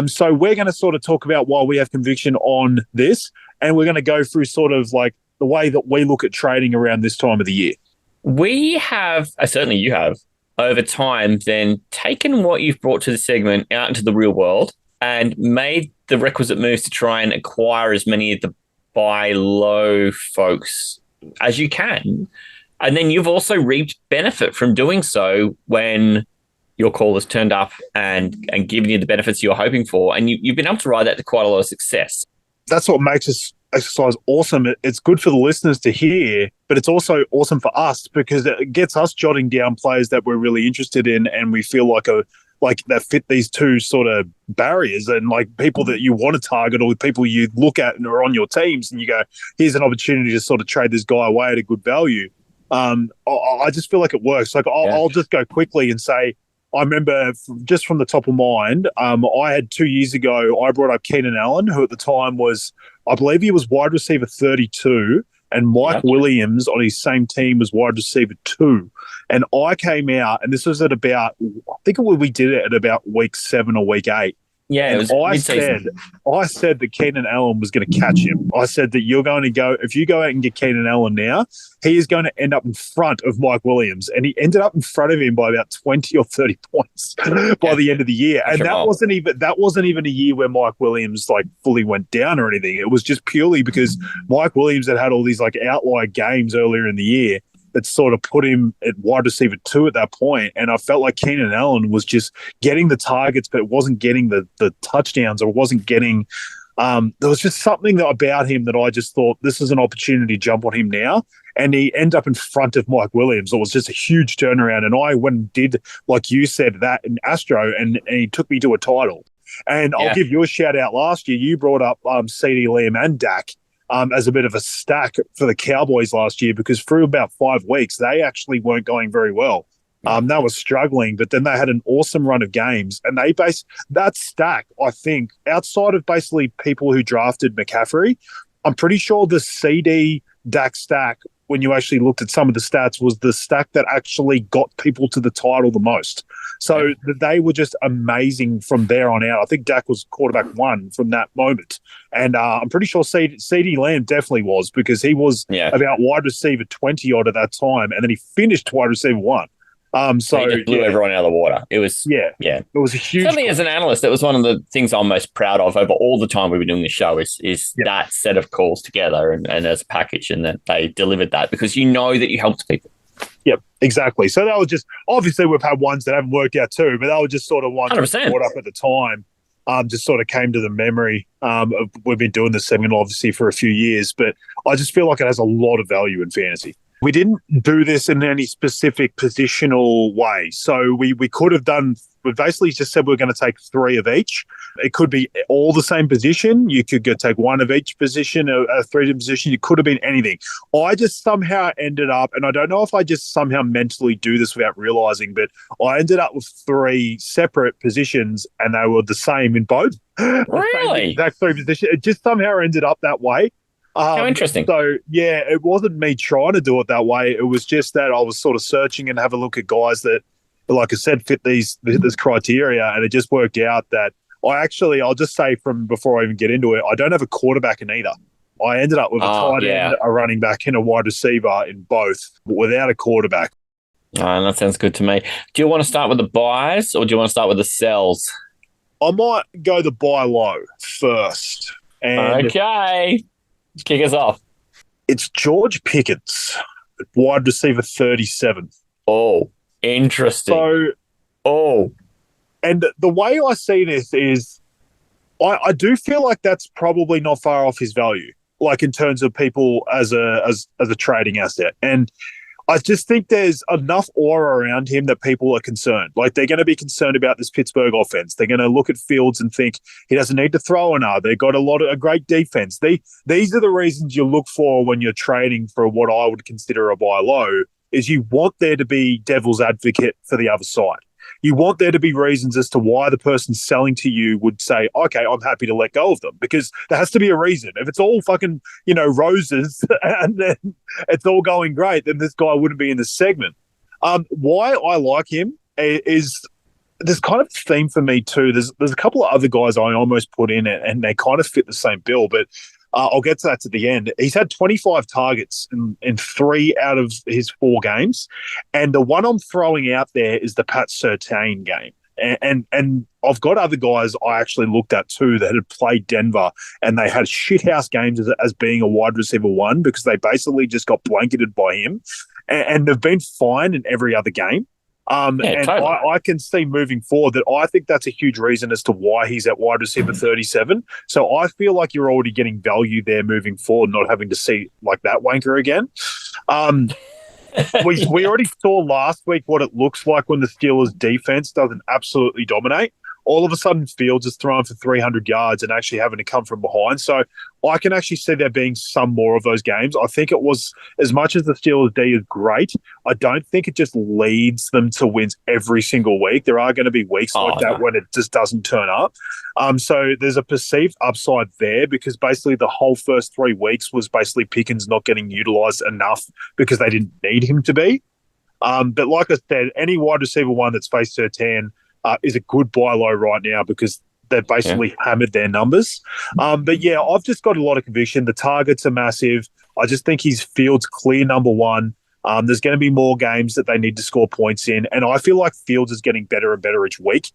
So we're going to sort of talk about why we have conviction on this, and we're going to go through sort of like the way that we look at trading around this time of the year. We have, certainly you have, over time then taken what you've brought to the segment out into the real world and made the requisite moves to try and acquire as many of the buy low folks as you can. And then you've also reaped benefit from doing so when your call has turned up and given you the benefits you're hoping for. And you've been able to ride that to quite a lot of success. That's what makes this exercise awesome. It's good for the listeners to hear, but it's also awesome for us because it gets us jotting down players that we're really interested in and we feel like that fit these two sort of barriers, and like people that you want to target or people you look at and are on your teams and you go, here's an opportunity to sort of trade this guy away at a good value. I just feel like it works. Like I'll just go quickly and say, I remember just from the top of mind, I had 2 years ago, I brought up Keenan Allen, who at the time was, I believe he was wide receiver 32, and Mike Williams on his same team was wide receiver 2. And I came out, and this was at about, I think we did it at about week 7 or week 8. Yeah, it was I said that Keenan Allen was going to catch him. I said that you're going to go, if you go out and get Keenan Allen now, he is going to end up in front of Mike Williams. And he ended up in front of him by about 20 or 30 points by the end of the year. And that wasn't even a year where Mike Williams like fully went down or anything. It was just purely because Mike Williams had all these like outlier games earlier in the year that sort of put him at wide receiver 2 at that point. And I felt like Keenan Allen was just getting the targets, but it wasn't getting the touchdowns, or wasn't getting there was just something about him that I just thought, this is an opportunity to jump on him now. And he ended up in front of Mike Williams. It was just a huge turnaround. And I went and did, like you said, that in Astro, and he took me to a title. And I'll give you a shout out. Last year, you brought up CD Lamb and Dak as a bit of a stack for the Cowboys last year, because through about 5 weeks, they actually weren't going very well. They were struggling, but then they had an awesome run of games, and they based that stack, I think, outside of basically people who drafted McCaffrey, I'm pretty sure the CD Dak stack, when you actually looked at some of the stats, was the stack that actually got people to the title the most. So they were just amazing from there on out. I think Dak was quarterback 1 from that moment. And I'm pretty sure CD Lamb definitely was, because he was about wide receiver 20 odd at that time, and then he finished wide receiver 1. So he just blew everyone out of the water. It was it was a huge. Certainly, as an analyst, that was one of the things I'm most proud of over all the time we've been doing this show is that set of calls together and as a package, and that they delivered that, because you know that you helped people. Yep, exactly. So that was just, obviously we've had ones that haven't worked out too, but that was just sort of ones that brought up at the time. Just sort of came to the memory. We've been doing this segment obviously for a few years, but I just feel like it has a lot of value in fantasy. We didn't do this in any specific positional way. So we could have done we basically just said we're going to take 3 of each. It could be all the same position. You could go take 1 of each position, a 3 position. It could have been anything. I just somehow ended up, and I don't know if I just somehow mentally do this without realizing, but I ended up with 3 separate positions, and they were the same in both. Really? Exact 3 positions. It just somehow ended up that way. How interesting. So, yeah, it wasn't me trying to do it that way. It was just that I was sort of searching and have a look at guys that, like I said, fit this criteria, and it just worked out that I'll just say from before I even get into it, I don't have a quarterback in either. I ended up with a tight end, a running back, and a wide receiver in both, but without a quarterback. That sounds good to me. Do you want to start with the buys or do you want to start with the sells? I might go the buy low first. And okay. Kick us off. It's George Pickens, wide receiver 37. Oh, interesting. And the way I see this is I do feel like that's probably not far off his value, like in terms of people as a trading asset. And I just think there's enough aura around him that people are concerned. Like, they're going to be concerned about this Pittsburgh offense. They're going to look at Fields and think he doesn't need to throw enough. They've got a great defense. These are the reasons you look for when you're trading for what I would consider a buy low, is you want there to be devil's advocate for the other side. You want there to be reasons as to why the person selling to you would say, okay, I'm happy to let go of them, because there has to be a reason. If it's all fucking, roses and then it's all going great, then this guy wouldn't be in this segment. Why I like him is there's kind of a theme for me too. There's a couple of other guys I almost put in it and they kind of fit the same bill, but I'll get to that at the end. He's had 25 targets in 3 out of his 4 games. And the one I'm throwing out there is the Pat Surtain game. And I've got other guys I actually looked at too that had played Denver, and they had shithouse games as being a wide receiver 1 because they basically just got blanketed by him. And they've been fine in every other game. Totally. I can see moving forward that I think that's a huge reason as to why he's at wide receiver 37. So I feel like you're already getting value there moving forward, not having to see like that wanker again. We already saw last week what it looks like when the Steelers' defense doesn't absolutely dominate. All of a sudden, Fields is throwing for 300 yards and actually having to come from behind. So I can actually see there being some more of those games. I think it was, as much as the Steelers' D is great, I don't think it just leads them to wins every single week. There are going to be weeks that when it just doesn't turn up. So there's a perceived upside there because basically the whole first 3 weeks was basically Pickens not getting utilized enough because they didn't need him to be. But like I said, any wide receiver 1 that's faced Surtain is a good buy low right now because they've basically hammered their numbers. But yeah, I've just got a lot of conviction. The targets are massive. I just think he's Fields' clear number 1. There's going to be more games that they need to score points in. And I feel like Fields is getting better and better each week.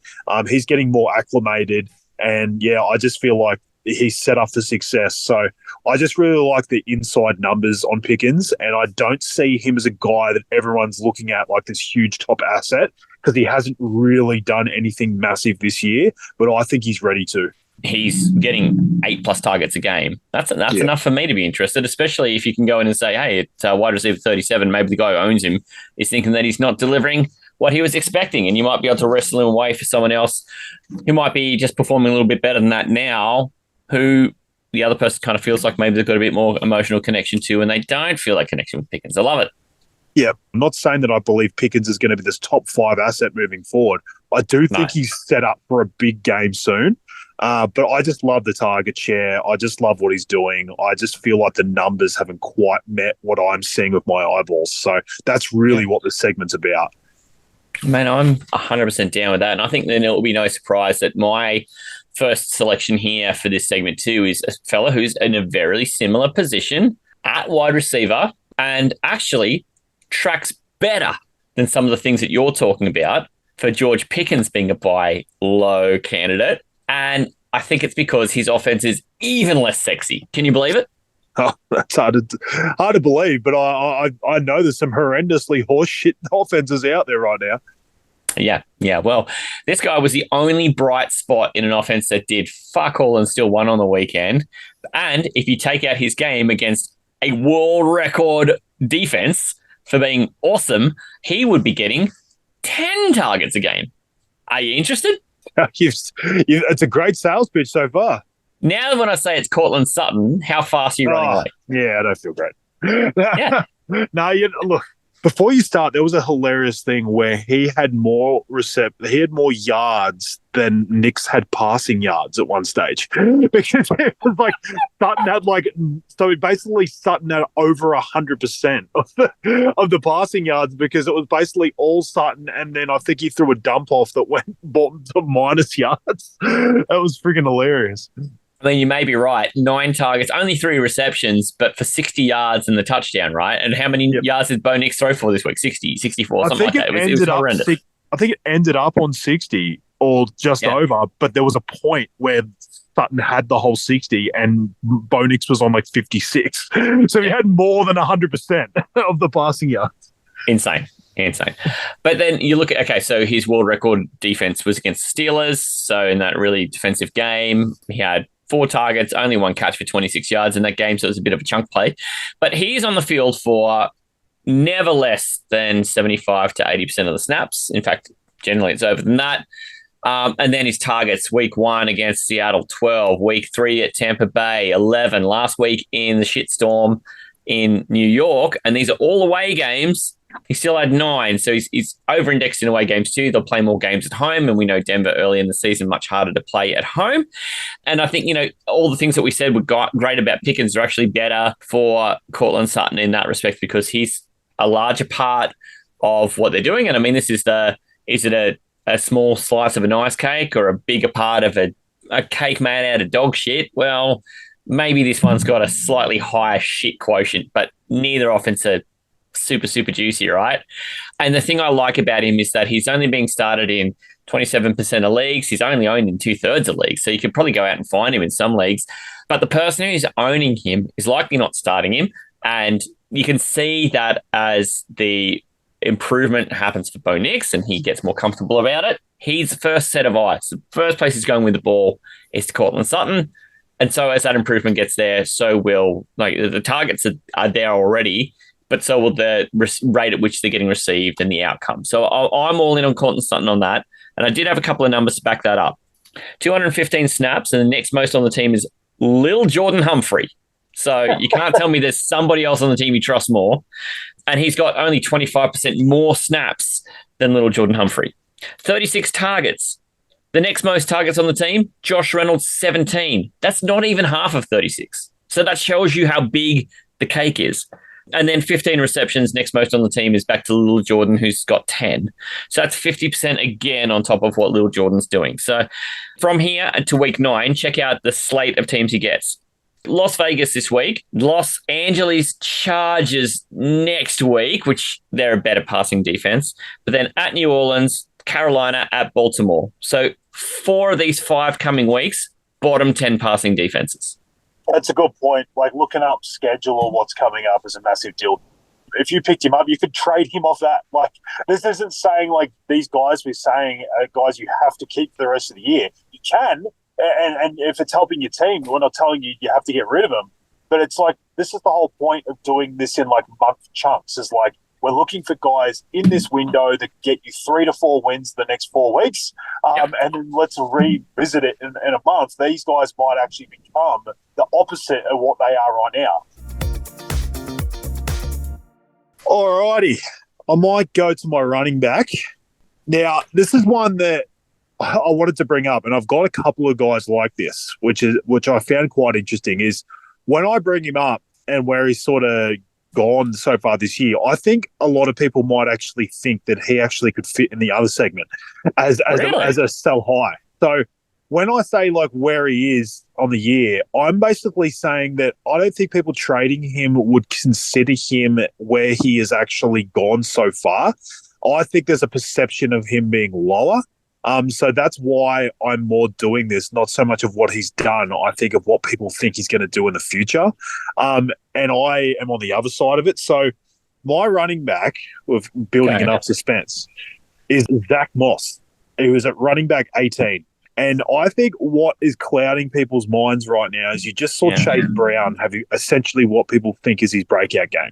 He's getting more acclimated. And yeah, I just feel like he's set up for success. So I just really like the inside numbers on Pickens. And I don't see him as a guy that everyone's looking at like this huge top asset, because he hasn't really done anything massive this year, but I think he's ready to. He's getting 8+ targets a game. That's enough for me to be interested, especially if you can go in and say, hey, it's wide receiver 37. Maybe the guy who owns him is thinking that he's not delivering what he was expecting, and you might be able to wrestle him away for someone else who might be just performing a little bit better than that now, who the other person kind of feels like maybe they've got a bit more emotional connection to, and they don't feel that connection with Pickens. I love it. Yeah, I'm not saying that I believe Pickens is going to be this top 5 asset moving forward. I do think he's set up for a big game soon. But I just love the target share. I just love what he's doing. I just feel like the numbers haven't quite met what I'm seeing with my eyeballs. So that's really what this segment's about. Man, I'm 100% down with that. And I think then it will be no surprise that my first selection here for this segment too is a fella who's in a very similar position at wide receiver and actually tracks better than some of the things that you're talking about for George Pickens being a buy low candidate. And I think it's because his offense is even less sexy. Can you believe it? Oh, that's hard to believe, but I know there's some horrendously horseshit offenses out there right now. Yeah. Well, this guy was the only bright spot in an offense that did fuck all and still won on the weekend. And if you take out his game against a world record defense for being awesome, he would be getting 10 targets a game. Are you interested? It's a great sales pitch so far. Now when I say it's Cortland Sutton, how fast are you running away? Yeah, I don't feel great. Yeah. No, look. Before you start, there was a hilarious thing where he had more yards than Knicks had passing yards at one stage. Because it was like Sutton had basically Sutton had over 100% of the passing yards because it was basically all Sutton, and then I think he threw a dump off that went bottom to minus yards. That was freaking hilarious. I mean, you may be right. 9 targets, only 3 receptions, but for 60 yards and the touchdown, right? And how many yards did Bo Nix throw for this week? 60, 64, something like that. It was horrendous. I think it ended up on 60 or just over, but there was a point where Sutton had the whole 60 and Bo Nix was on like 56. So he had more than 100% of the passing yards. Insane. But then you look at, so his world record defense was against the Steelers. So in that really defensive game, he had 4 targets, only 1 catch for 26 yards in that game, so it was a bit of a chunk play. But he's on the field for never less than 75 to 80% of the snaps. In fact, generally it's over than that. And then his targets, week 1 against Seattle, 12, week 3 at Tampa Bay, 11, last week in the shitstorm in New York. And these are all away games. He still had 9, so he's over-indexed in away games too. They'll play more games at home, and we know Denver early in the season, much harder to play at home. And I think, all the things that we said were great about Pickens are actually better for Cortland Sutton in that respect because he's a larger part of what they're doing. And I mean, this is is it a small slice of an ice cake or a bigger part of a cake made out of dog shit? Well, maybe this one's got a slightly higher shit quotient, but neither offense are super juicy, right? And the thing I like about him is that he's only being started in 27% of leagues. He's only owned in 2/3 of leagues, so you could probably go out and find him in some leagues. But the person who's owning him is likely not starting him, and you can see that as the improvement happens for Bo Nix and he gets more comfortable about it. He's the first set of eyes. The first place he's going with the ball is to Cortland Sutton. And so as that improvement gets there, so will the targets are there already, but so will the rate at which they're getting received and the outcome. So I'm all in on Cortland Sutton on that. And I did have a couple of numbers to back that up. 215 snaps, and the next most on the team is Lil Jordan Humphrey. So you can't tell me there's somebody else on the team you trust more. And he's got only 25% more snaps than Little Jordan Humphrey. 36 targets. The next most targets on the team, Josh Reynolds, 17. That's not even half of 36. So that shows you how big the cake is. And then 15 receptions, next most on the team is back to Little Jordan, who's got 10. So that's 50% again on top of what Little Jordan's doing. So from here to week 9, check out the slate of teams he gets. Las Vegas this week, Los Angeles Chargers next week, which they're a better passing defense, but then at New Orleans, Carolina, at Baltimore. So 4 of these 5 coming weeks, bottom 10 passing defenses. That's a good point. Looking up schedule or what's coming up is a massive deal. If you picked him up, you could trade him off that. This isn't saying these guys we're saying are guys you have to keep for the rest of the year. You can, and if it's helping your team, we're not telling you you have to get rid of them. But it's this is the whole point of doing this in month chunks. Is we're looking for guys in this window that get you 3 to 4 wins the next 4 weeks, and then let's revisit it in a month. These guys might actually become the opposite of what they are right now. Alrighty, I might go to my running back. Now, this is one that I wanted to bring up, and I've got a couple of guys like this, which I found quite interesting, is when I bring him up and where he's sort of gone so far this year, I think a lot of people might actually think that he actually could fit in the other segment as a sell high. So when I say where he is on the year, I'm basically saying that I don't think people trading him would consider him where he has actually gone so far. I think there's a perception of him being lower. So that's why I'm more doing this, not so much of what he's done. I think of what people think he's going to do in the future. And I am on the other side of it. So my running back, with building enough suspense, is Zach Moss. He was at running back 18. And I think what is clouding people's minds right now is you just saw Chase Brown have essentially what people think is his breakout game.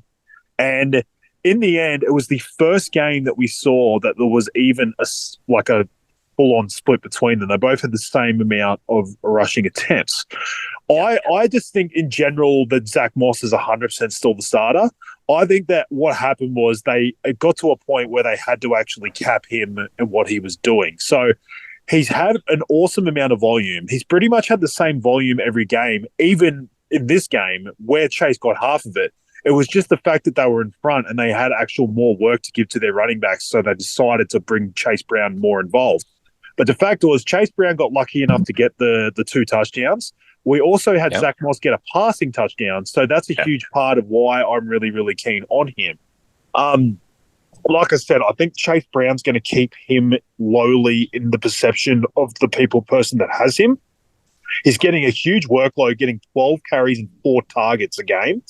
And in the end, it was the first game that we saw that there was even a full-on split between them. They both had the same amount of rushing attempts. I just think in general that Zach Moss is 100% still the starter. I think that what happened was it got to a point where they had to actually cap him and what he was doing. So he's had an awesome amount of volume. He's pretty much had the same volume every game, even in this game where Chase got half of it. It was just the fact that they were in front and they had actual more work to give to their running backs, so they decided to bring Chase Brown more involved. But the fact was Chase Brown got lucky enough to get the 2 touchdowns. We also had Zach Moss get a passing touchdown, so that's a huge part of why I'm really, really keen on him. Like I said, I think Chase Brown's going to keep him lowly in the perception of the person that has him. He's getting a huge workload, getting 12 carries and 4 targets a game.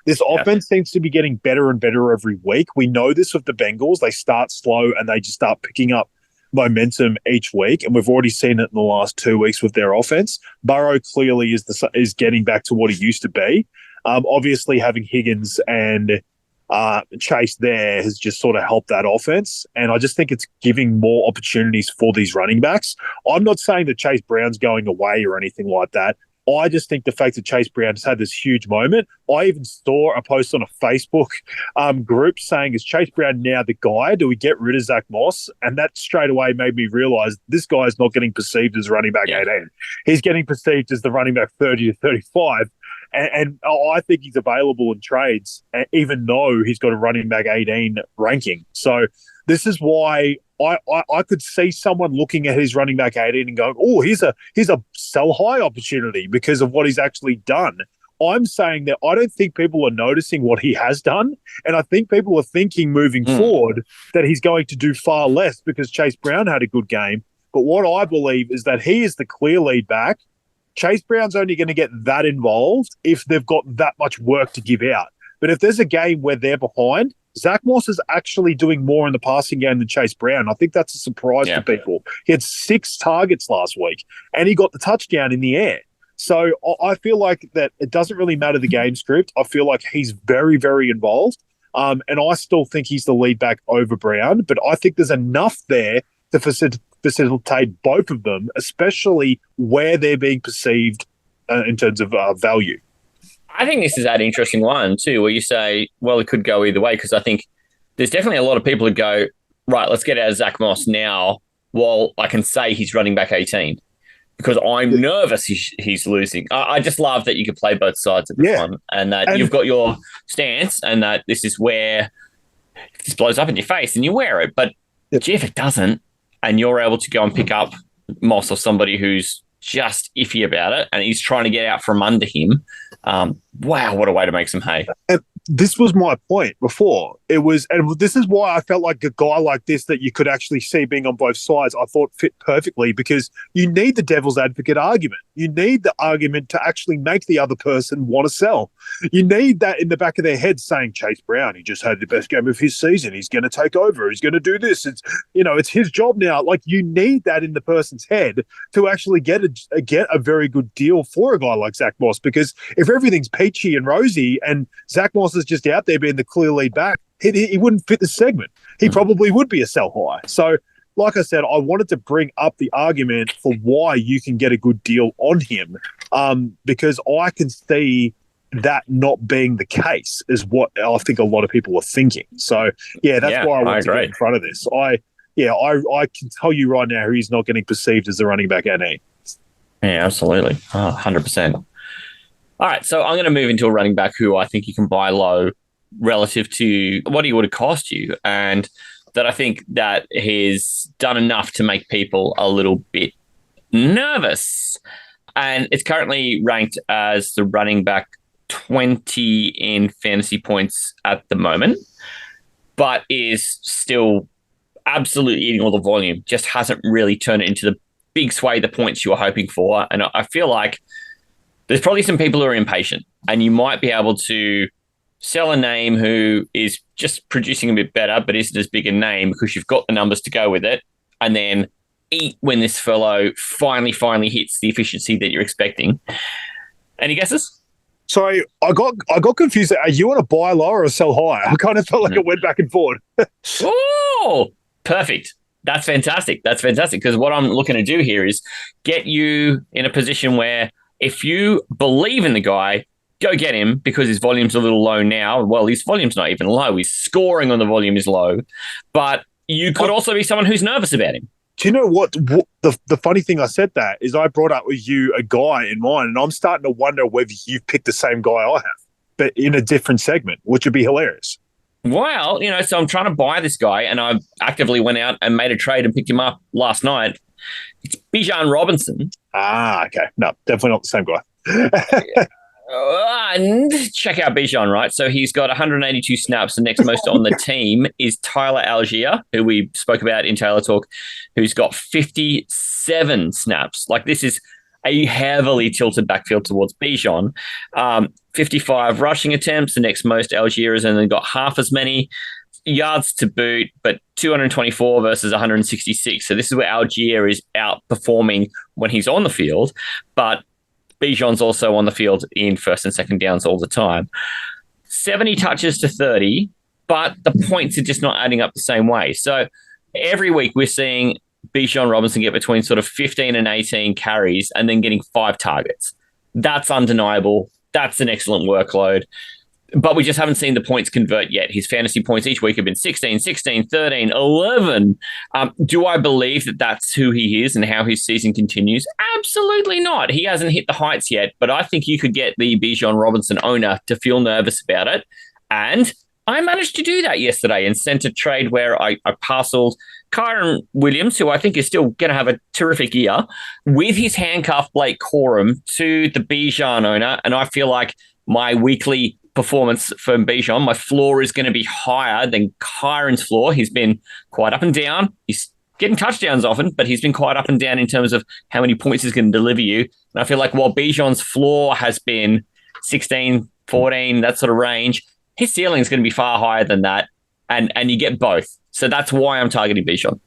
This offense seems to be getting better and better every week. We know this with the Bengals. They start slow and they just start picking up momentum each week, and we've already seen it in the last 2 weeks with their offense. Burrow clearly is getting back to what he used to be. Obviously, having Higgins and Chase there has just sort of helped that offense, and I just think it's giving more opportunities for these running backs. I'm not saying that Chase Brown's going away or anything like that. I just think the fact that Chase Brown has had this huge moment. I even saw a post on a Facebook group saying, is Chase Brown now the guy? Do we get rid of Zach Moss? And that straight away made me realize this guy is not getting perceived as running back 18. He's getting perceived as the running back 30 to 35. And I think he's available in trades, even though he's got a running back 18 ranking. So this is why I could see someone looking at his running back 18 and going, oh, here's a sell high opportunity because of what he's actually done. I'm saying that I don't think people are noticing what he has done, and I think people are thinking moving forward that he's going to do far less because Chase Brown had a good game. But what I believe is that he is the clear lead back. Chase Brown's only going to get that involved if they've got that much work to give out. But if there's a game where they're behind, Zach Moss is actually doing more in the passing game than Chase Brown. I think that's a surprise to people. He had 6 targets last week, and he got the touchdown in the air. So I feel like that it doesn't really matter the game script. I feel like he's very, very involved, and I still think he's the lead back over Brown. But I think there's enough there to facilitate both of them, especially where they're being perceived in terms of value. I think this is that interesting one too, where you say, well, it could go either way, because I think there's definitely a lot of people who go, right, let's get out of Zach Moss now while I can say he's running back 18, because I'm nervous he's losing. I just love that you can play both sides of this one, and that you've got your stance, and that this is where this blows up in your face and you wear it. But gee, if it doesn't, and you're able to go and pick up Moss or somebody who's just iffy about it and he's trying to get out from under him, wow, what a way to make some hay. And this was my point before. And this is why I felt like a guy like this that you could actually see being on both sides, I thought fit perfectly, because you need the devil's advocate argument. You need the argument to actually make the other person want to sell. You need that in the back of their head saying, Chase Brown, he just had the best game of his season. He's going to take over. He's going to do this. It's his job now. Like, you need that in the person's head to actually get a very good deal for a guy like Zach Moss, because if everything's peachy and rosy and Zach Moss is just out there being the clear lead back, he wouldn't fit the segment. He probably would be a sell high. So, like I said, I wanted to bring up the argument for why you can get a good deal on him, because I can see that not being the case is what I think a lot of people are thinking. So, that's why I want to get in front of this. I can tell you right now he's not getting perceived as the running back NE. Yeah, absolutely. 100%. All right, so I'm going to move into a running back who I think you can buy low relative to what he would have cost you, and that I think that he's done enough to make people a little bit nervous. And it's currently ranked as the running back 20 in fantasy points at the moment, but is still absolutely eating all the volume, just hasn't really turned it into the big sway, the points you were hoping for. And I feel like there's probably some people who are impatient, and you might be able to sell a name who is just producing a bit better but isn't as big a name because you've got the numbers to go with it, and then eat when this fellow finally hits the efficiency that you're expecting. Any guesses? Sorry, I got confused. Are you on a buy low or a sell high? I kind of felt like it went back and forth. Oh, perfect. That's fantastic. That's fantastic because what I'm looking to do here is get you in a position where if you believe in the guy, go get him because his volume's a little low now. Well, his volume's not even low. His scoring on the volume is low. But you could also be someone who's nervous about him. Do you know what the funny thing I said that is I brought up with you a guy in mind, and I'm starting to wonder whether you've picked the same guy I have, but in a different segment, which would be hilarious. Well, so I'm trying to buy this guy, and I actively went out and made a trade and picked him up last night. It's Bijan Robinson. Ah, okay. No, definitely not the same guy. And check out Bijan, right? So he's got 182 snaps. The next most on the team is Tyler Algier, who we spoke about in Taylor Talk, who's got 57 snaps. Like this is a heavily tilted backfield towards Bijan. 55 rushing attempts. The next most Algier has only got half as many yards to boot, but 224 versus 166. So this is where Algier is outperforming when he's on the field, but Bijan's also on the field in first and second downs all the time. 70 touches to 30, but the points are just not adding up the same way. So every week we're seeing Bijan Robinson get between sort of 15 and 18 carries and then getting 5 targets. That's undeniable. That's an excellent workload. But we just haven't seen the points convert yet. His fantasy points each week have been 16, 16, 13, 11. Do I believe that that's who he is and how his season continues? Absolutely not. He hasn't hit the heights yet, but I think you could get the Bijan Robinson owner to feel nervous about it. And I managed to do that yesterday and sent a trade where I parceled Kyron Williams, who I think is still going to have a terrific year, with his handcuff Blake Corum to the Bijan owner. And I feel like my weekly performance for Bijan, my floor is going to be higher than Kyron's floor. He's been quite up and down. He's getting touchdowns often, but he's been quite up and down in terms of how many points he's going to deliver you. And I feel like while Bijan's floor has been 16, 14, that sort of range, his ceiling is going to be far higher than that. And you get both. So that's why I'm targeting Bijan.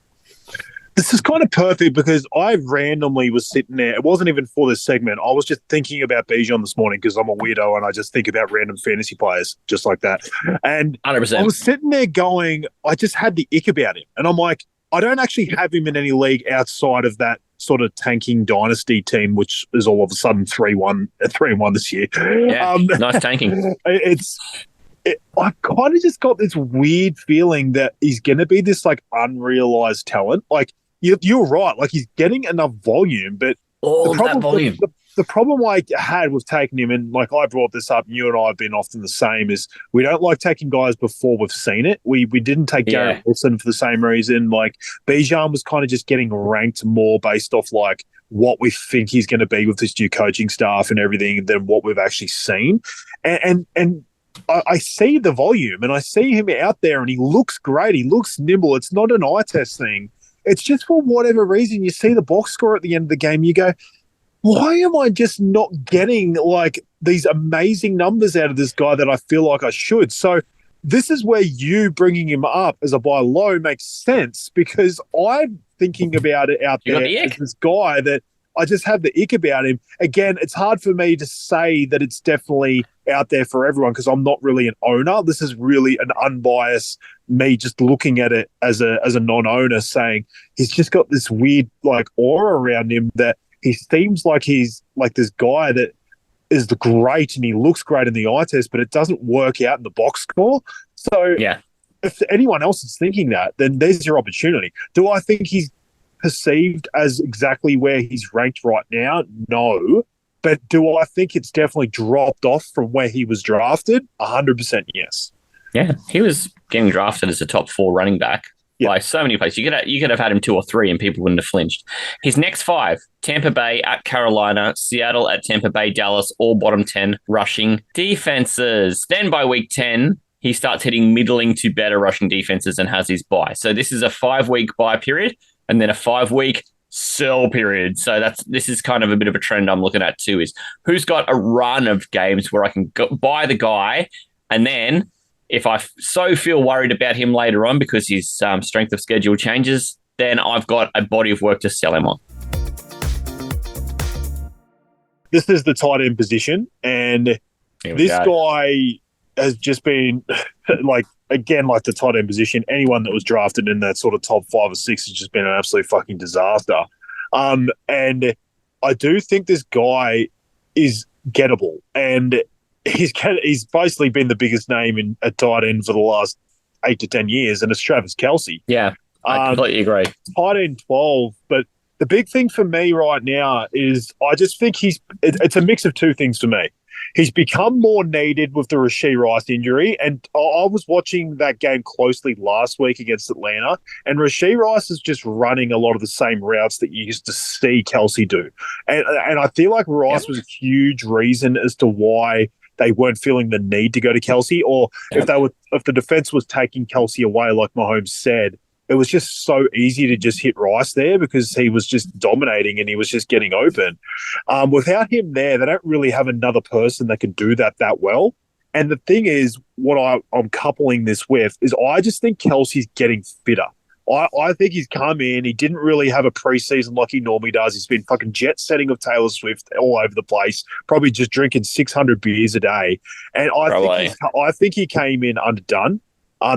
This is kind of perfect because I randomly was sitting there. It wasn't even for this segment. I was just thinking about Bijan this morning because I'm a weirdo and I just think about random fantasy players just like that. And 100%. I was sitting there going, I just had the ick about him. And I'm like, I don't actually have him in any league outside of that sort of tanking dynasty team, which is all of a sudden 3-1 this year. Yeah, nice tanking. I've kind of just got this weird feeling that he's going to be this like unrealized talent. Like you're right. Like he's getting enough volume, but that volume. The problem I had with taking him, and like I brought this up, and you and I have been often the same, is we don't like taking guys before we've seen it. We didn't take Garrett Wilson for the same reason. Like Bijan was kind of just getting ranked more based off like what we think he's going to be with this new coaching staff and everything than what we've actually seen. And I see the volume and I see him out there and he looks great. He looks nimble. It's not an eye test thing. It's just for whatever reason, you see the box score at the end of the game, you go, why am I just not getting like these amazing numbers out of this guy that I feel like I should? So this is where you bringing him up as a buy low makes sense because I'm thinking about it out there as this guy that I just have the ick about him. Again, it's hard for me to say that it's definitely out there for everyone because I'm not really an owner. This is really an unbiased me just looking at it as a non-owner saying he's just got this weird like aura around him that he seems like he's like this guy that is great and he looks great in the eye test, but it doesn't work out in the box score. So if anyone else is thinking that, then there's your opportunity. Do I think he's perceived as exactly where he's ranked right now? No. But do I think it's definitely dropped off from where he was drafted? 100% yes. Yeah, he was getting drafted as a top 4 running back by so many places. You could have had him 2 or 3 and people wouldn't have flinched. His next 5, Tampa Bay at Carolina, Seattle at Tampa Bay, Dallas, all bottom 10 rushing defenses. Then by week 10, he starts hitting middling to better rushing defenses and has his bye. So this is a 5-week bye period and then a 5-week sell period. So this is kind of a bit of a trend I'm looking at too, is who's got a run of games where I can buy the guy, and then if I so feel worried about him later on because his strength of schedule changes, then I've got a body of work to sell him on. This is the tight end position, and this guy has just been like the tight end position. Anyone that was drafted in that sort of top 5 or 6 has just been an absolute fucking disaster. And I do think this guy is gettable, and he's basically been the biggest name at tight end for the last 8 to 10 years, and it's Travis Kelce. Yeah, I completely agree. Tight end 12, but the big thing for me right now is I just think it's a mix of two things for me. He's become more needed with the Rashee Rice injury, and I was watching that game closely last week against Atlanta, and Rashee Rice is just running a lot of the same routes that you used to see Kelce do. And I feel like Rice was a huge reason as to why they weren't feeling the need to go to Kelce, or if the defense was taking Kelce away, like Mahomes said, it was just so easy to just hit Rice there because he was just dominating and he was just getting open. Without him there, they don't really have another person that can do that well. And the thing is, what I'm coupling this with is I just think Kelce's getting fitter. I think he's come in. He didn't really have a preseason like he normally does. He's been fucking jet setting of Taylor Swift all over the place, probably just drinking 600 beers a day. And I think he came in underdone.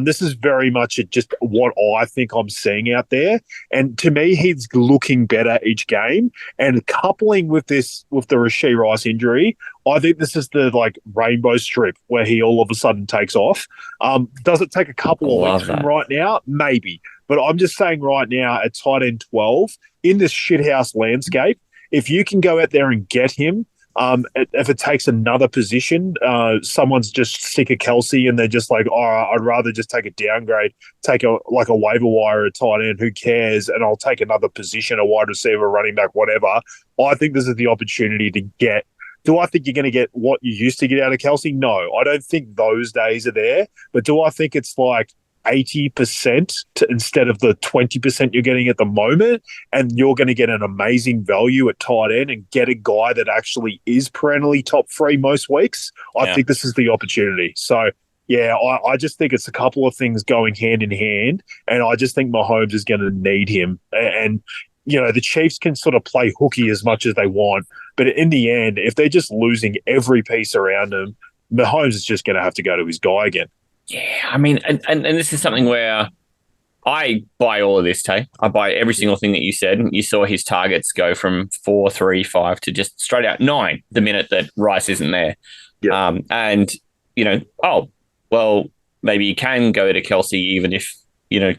This is very much just what I think I'm seeing out there. And to me, he's looking better each game. And coupling with the Rashee Rice injury, I think this is the rainbow strip where he all of a sudden takes off. Does it take a couple of weeks from right now? Maybe. But I'm just saying right now at tight end 12, in this shithouse landscape, if you can go out there and get him, if it takes another position, someone's just sick of Kelce and they're just like, I'd rather just take a downgrade, take a waiver wire at tight end, who cares, and I'll take another position, a wide receiver, running back, whatever. I think this is the opportunity to get. Do I think you're going to get what you used to get out of Kelce? No, I don't think those days are there. But do I think it's 80% instead of the 20% you're getting at the moment, and you're going to get an amazing value at tight end and get a guy that actually is perennially top 3 most weeks? I think this is the opportunity. So, yeah, I just think it's a couple of things going hand in hand, and I just think Mahomes is going to need him. And the Chiefs can sort of play hooky as much as they want, but in the end, if they're just losing every piece around them, Mahomes is just going to have to go to his guy again. Yeah, I mean, and this is something where I buy all of this, Tay. I buy every single thing that you said. You saw his targets go from 4, 3, 5 to just straight out 9 the minute that Rice isn't there. Yeah. And, maybe you can go to Kelce even if,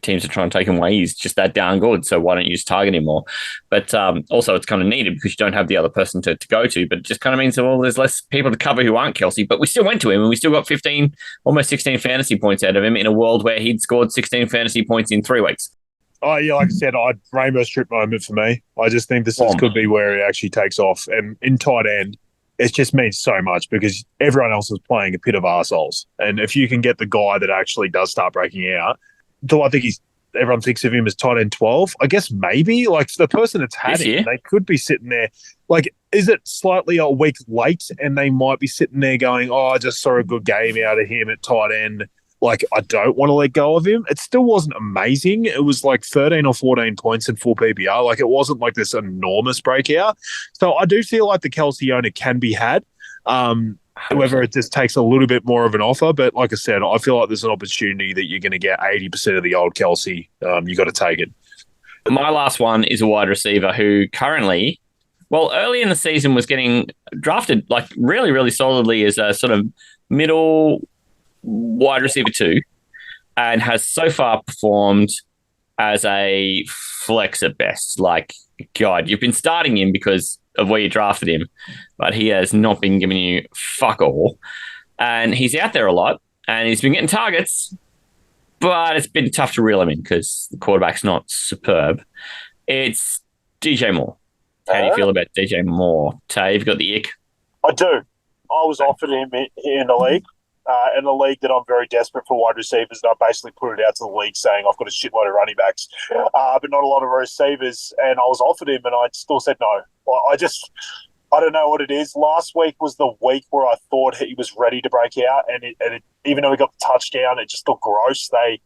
teams are trying to take him away. He's just that darn good, so why don't you just target him more? But also it's kind of needed because you don't have the other person to go to, but it just kind of means, there's less people to cover who aren't Kelce, but we still went to him and we still got 15, almost 16 fantasy points out of him in a world where he'd scored 16 fantasy points in 3 weeks. Oh, yeah, like I said, rainbow strip moment for me. I just think this could be where it actually takes off. And in tight end, it just means so much because everyone else is playing a pit of arseholes. And if you can get the guy that actually does start breaking out, do I think everyone thinks of him as tight end 12? I guess maybe. The person that's had him, they could be sitting there. Is it slightly a week late and they might be sitting there going, I just saw a good game out of him at tight end. I don't want to let go of him. It still wasn't amazing. It was 13 or 14 points in full PPR. It wasn't this enormous breakout. So I do feel like the Kelce owner can be had. Whether it just takes a little bit more of an offer. But like I said, I feel like there's an opportunity that you're going to get 80% of the old Kelce. You got to take it. My last one is a wide receiver who currently, early in the season was getting drafted really, really solidly as a sort of middle wide receiver 2 and has so far performed as a flex at best. God, you've been starting him because of where you drafted him, but he has not been giving you fuck all. And he's out there a lot, and he's been getting targets, but it's been tough to reel him in because the quarterback's not superb. It's DJ Moore. How do you feel about DJ Moore? Tay, you've got the ick? I do. I was offered him in the league. In a league that I'm very desperate for wide receivers, and I basically put it out to the league saying I've got a shitload of running backs, but not a lot of receivers, and I was offered him, and I still said no. I don't know what it is. Last week was the week where I thought he was ready to break out, and even though he got the touchdown, it just looked gross. They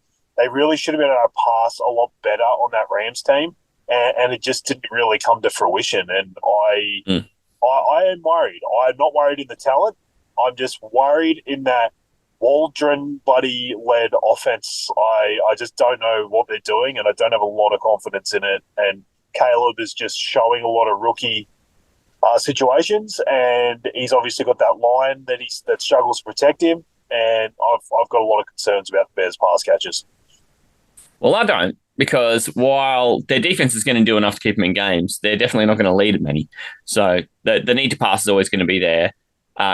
really should have been able to pass a lot better on that Rams team, and it just didn't really come to fruition, and I am worried. I'm not worried in the talent. I'm just worried in that Waldron buddy-led offense. I just don't know what they're doing, and I don't have a lot of confidence in it. And Caleb is just showing a lot of rookie situations, and he's obviously got that line that struggles to protect him. And I've got a lot of concerns about the Bears' pass catches. Well, I don't, because while their defense is going to do enough to keep them in games, they're definitely not going to lead many. So the need to pass is always going to be there.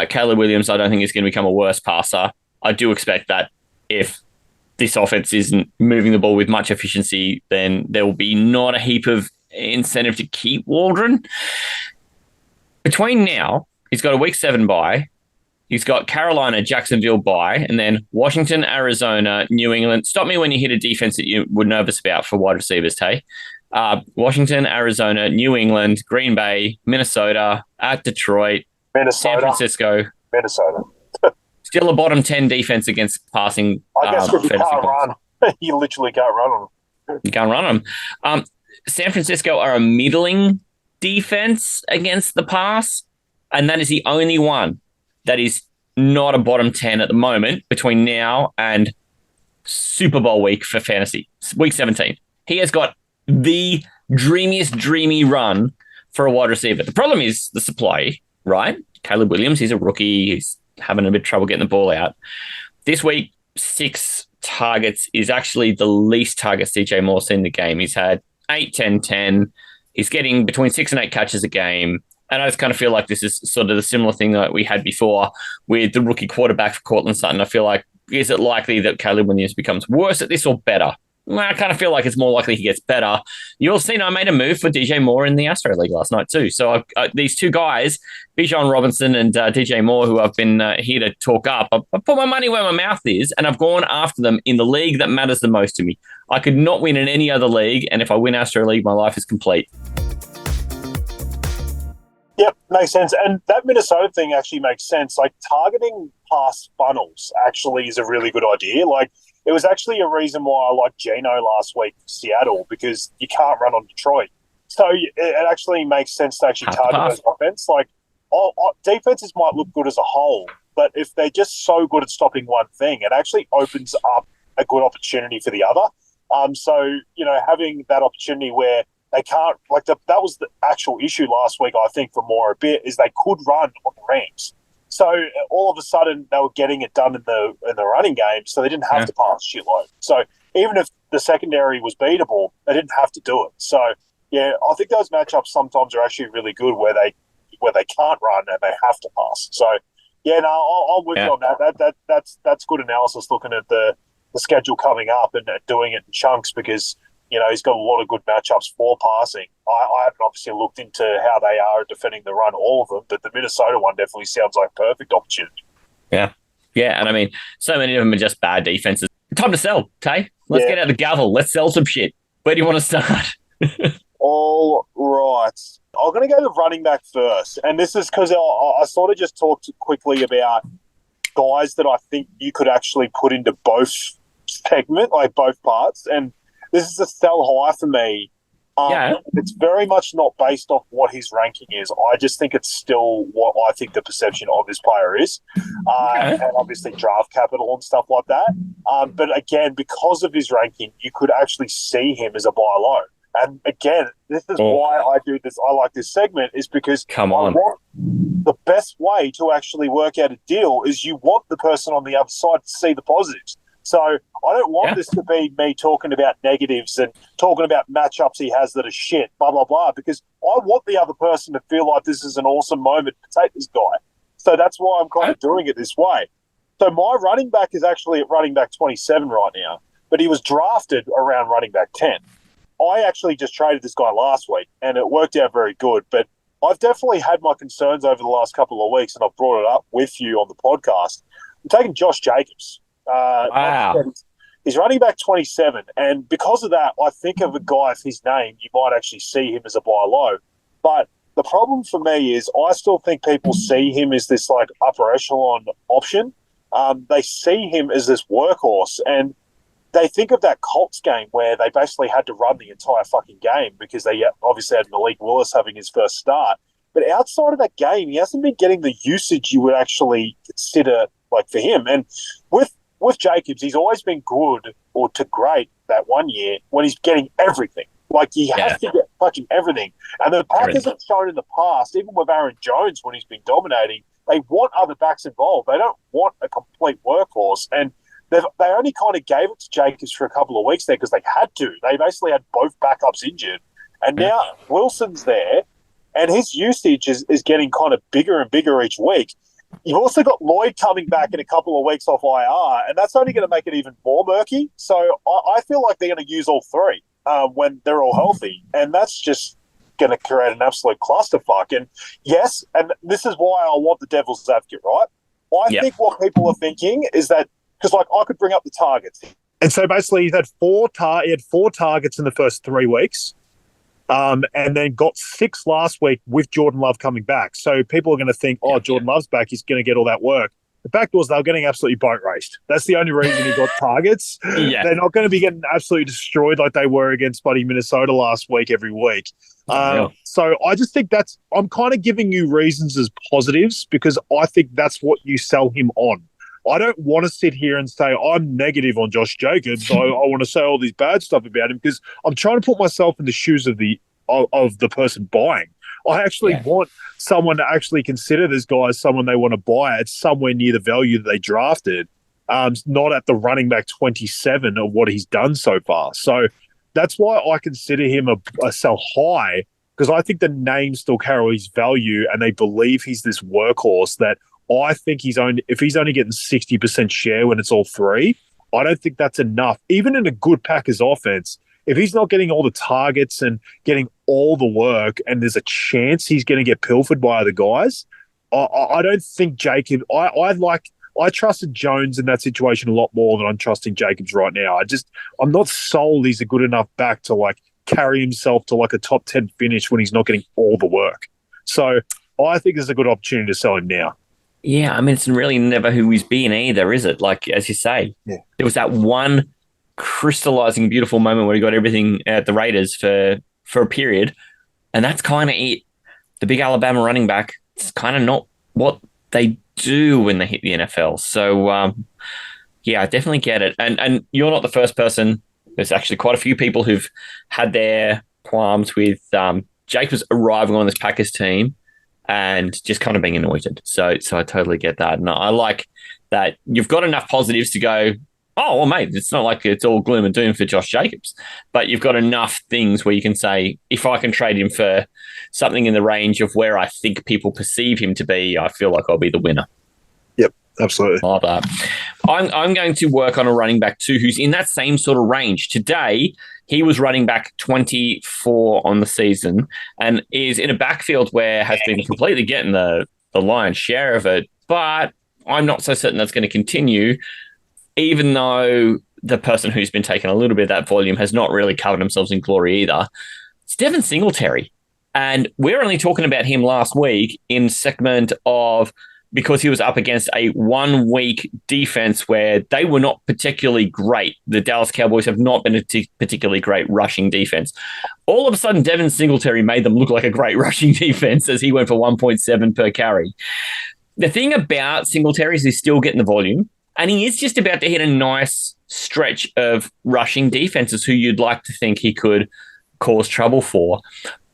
Caleb Williams, I don't think is going to become a worse passer. I do expect that if this offense isn't moving the ball with much efficiency, then there will be not a heap of incentive to keep Waldron. Between now, he's got a week 7 bye. He's got Carolina, Jacksonville bye, and then Washington, Arizona, New England. Stop me when you hit a defense that you were nervous about for wide receivers, Tay. Washington, Arizona, New England, Green Bay, Minnesota, at Detroit, San Francisco. Minnesota. Still a bottom 10 defense against passing. I guess because you can't run. You literally can't run on them. You can't run them. San Francisco are a middling defense against the pass, and that is the only one that is not a bottom 10 at the moment between now and Super Bowl week for fantasy, week 17. He has got the dreamy run for a wide receiver. The problem is the supply, right? Caleb Williams, he's a rookie. He's having a bit of trouble getting the ball out. This week, 6 targets is actually the least targets DJ Moore's seen in the game. He's had 8, 10, 10. He's getting between 6 and 8 catches a game. And I just kind of feel like this is sort of the similar thing that we had before with the rookie quarterback for Cortland Sutton. I feel like, is it likely that Caleb Williams becomes worse at this or better? Well, I kind of feel like it's more likely he gets better. You'll see I made a move for DJ Moore in the Astro League last night too. So these two guys, Bijan Robinson and DJ Moore, who I've been here to talk up, I put my money where my mouth is, and I've gone after them in the league that matters the most to me. I could not win in any other league, and if I win Astro League, my life is complete. Yep, makes sense. And that Minnesota thing actually makes sense. Like, targeting pass funnels actually is a really good idea. Like, it was actually a reason why I liked Geno last week for Seattle, because you can't run on Detroit. So it actually makes sense to actually target those offense. Like, defenses might look good as a whole, but if they're just so good at stopping one thing, it actually opens up a good opportunity for the other. So, having that opportunity where they can't, like, that was the actual issue last week, I think, for Moore a bit, is they could run on the Rams. So all of a sudden they were getting it done in the running game, so they didn't have to pass shitload. So even if the secondary was beatable, they didn't have to do it. So yeah, I think those matchups sometimes are actually really good where they can't run and they have to pass. So yeah, no, I'll with you on that. That's good analysis, looking at the schedule coming up and doing it in chunks, because he's got a lot of good matchups for passing. I haven't obviously looked into how they are defending the run, all of them, but the Minnesota one definitely sounds like a perfect opportunity. Yeah. Yeah, and I mean, so many of them are just bad defenses. Time to sell, Tay. Let's get out the gavel. Let's sell some shit. Where do you want to start? All right. I'm going to go to running back first, and this is because I sort of just talked quickly about guys that I think you could actually put into both segment, like both parts, and this is a sell high for me. It's very much not based off what his ranking is. I just think it's still what I think the perception of this player is. And obviously draft capital and stuff like that. But again, because of his ranking, you could actually see him as a buy low. And again, this is why I do this. I like this segment, is because the best way to actually work out a deal is you want the person on the other side to see the positives. So I don't want this to be me talking about negatives and talking about matchups he has that are shit, blah, blah, blah, because I want the other person to feel like this is an awesome moment to take this guy. So that's why I'm kind of doing it this way. So my running back is actually at running back 27 right now, but he was drafted around running back 10. I actually just traded this guy last week, and it worked out very good, but I've definitely had my concerns over the last couple of weeks, and I've brought it up with you on the podcast. I'm taking Josh Jacobs. Wow. He's running back 27, and because of that, I think of a guy of his name, you might actually see him as a buy low. But the problem for me is I still think people see him as this like upper echelon option. They see him as this workhorse, and they think of that Colts game where they basically had to run the entire fucking game because they obviously had Malik Willis having his first start. But outside of that game, he hasn't been getting the usage you would actually consider like for him. And with Jacobs, he's always been good or to great that 1 year when he's getting everything. Like, he has to get fucking everything. And the Packers have shown in the past, even with Aaron Jones when he's been dominating, they want other backs involved. They don't want a complete workhorse. And they only kind of gave it to Jacobs for a couple of weeks there because they had to. They basically had both backups injured. And now Wilson's there, and his usage is getting kind of bigger and bigger each week. You've also got Lloyd coming back in a couple of weeks off IR, and that's only going to make it even more murky. So I feel like they're going to use all three when they're all healthy, and that's just going to create an absolute clusterfuck. And yes, and this is why I want the devil's advocate, right? I think what people are thinking is that, because like I could bring up the targets, and so basically he had four targets in the first 3 weeks. And then got 6 last week with Jordan Love coming back. So people are going to think, Jordan Love's back, he's going to get all that work. The fact was they were getting absolutely boat raced. That's the only reason he got targets. They're not going to be getting absolutely destroyed like they were against Buddy Minnesota last week every week. So I just think I'm kind of giving you reasons as positives because I think that's what you sell him on. I don't want to sit here and say I'm negative on Josh Jacobs. I want to say all this bad stuff about him because I'm trying to put myself in the shoes of the person buying. I actually want someone to actually consider this guy as someone they want to buy at somewhere near the value that they drafted, not at the running back 27 of what he's done so far. So that's why I consider him a sell high because I think the name still carries value and they believe he's this workhorse that I think if he's only getting 60% share when it's all three, I don't think that's enough. Even in a good Packers offense, if he's not getting all the targets and getting all the work and there's a chance he's going to get pilfered by other guys, I don't think Jacob – I trusted Jones in that situation a lot more than I'm trusting Jacobs right now. I'm not sold he's a good enough back to like carry himself to like a top 10 finish when he's not getting all the work. So I think there's a good opportunity to sell him now. Yeah, I mean, it's really never who he's been either, is it? Like, as you say, there was that one crystallizing beautiful moment where he got everything at the Raiders for a period, and that's kind of it. The big Alabama running back, it's kind of not what they do when they hit the NFL. So, I definitely get it. And you're not the first person. There's actually quite a few people who've had their qualms with Jacobs arriving on this Packers team and just kind of being anointed. So I totally get that. And I like that you've got enough positives to go, oh, well, mate, it's not like it's all gloom and doom for Josh Jacobs, but you've got enough things where you can say, if I can trade him for something in the range of where I think people perceive him to be, I feel like I'll be the winner. Yep, absolutely. Like that. I'm going to work on a running back too who's in that same sort of range. Today, he was running back 24 on the season and is in a backfield where has been completely getting the lion's share of it, but I'm not so certain that's going to continue, even though the person who's been taking a little bit of that volume has not really covered themselves in glory either. It's Devin Singletary. And we're only talking about him last week in segment of because he was up against a 1 week defense where they were not particularly great. The Dallas Cowboys have not been a particularly great rushing defense. All of a sudden, Devin Singletary made them look like a great rushing defense as he went for 1.7 per carry. The thing about Singletary is he's still getting the volume, and he is just about to hit a nice stretch of rushing defenses who you'd like to think he could cause trouble for.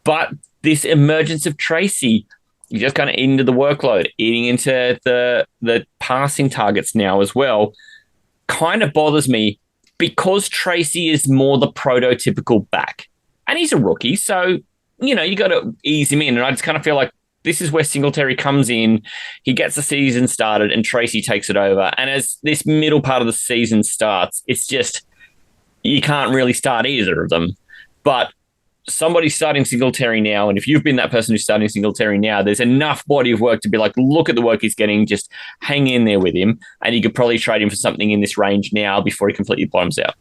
But this emergence of Tracy, you're just kind of into the workload, eating into the passing targets now as well, kind of bothers me because Tracy is more the prototypical back. And he's a rookie, so, you got to ease him in. And I just kind of feel like this is where Singletary comes in, he gets the season started, and Tracy takes it over. And as this middle part of the season starts, it's just, you can't really start either of them. But somebody's starting Singletary now, and if you've been that person who's starting Singletary now, there's enough body of work to be like, look at the work he's getting, just hang in there with him, and you could probably trade him for something in this range now before he completely bottoms out.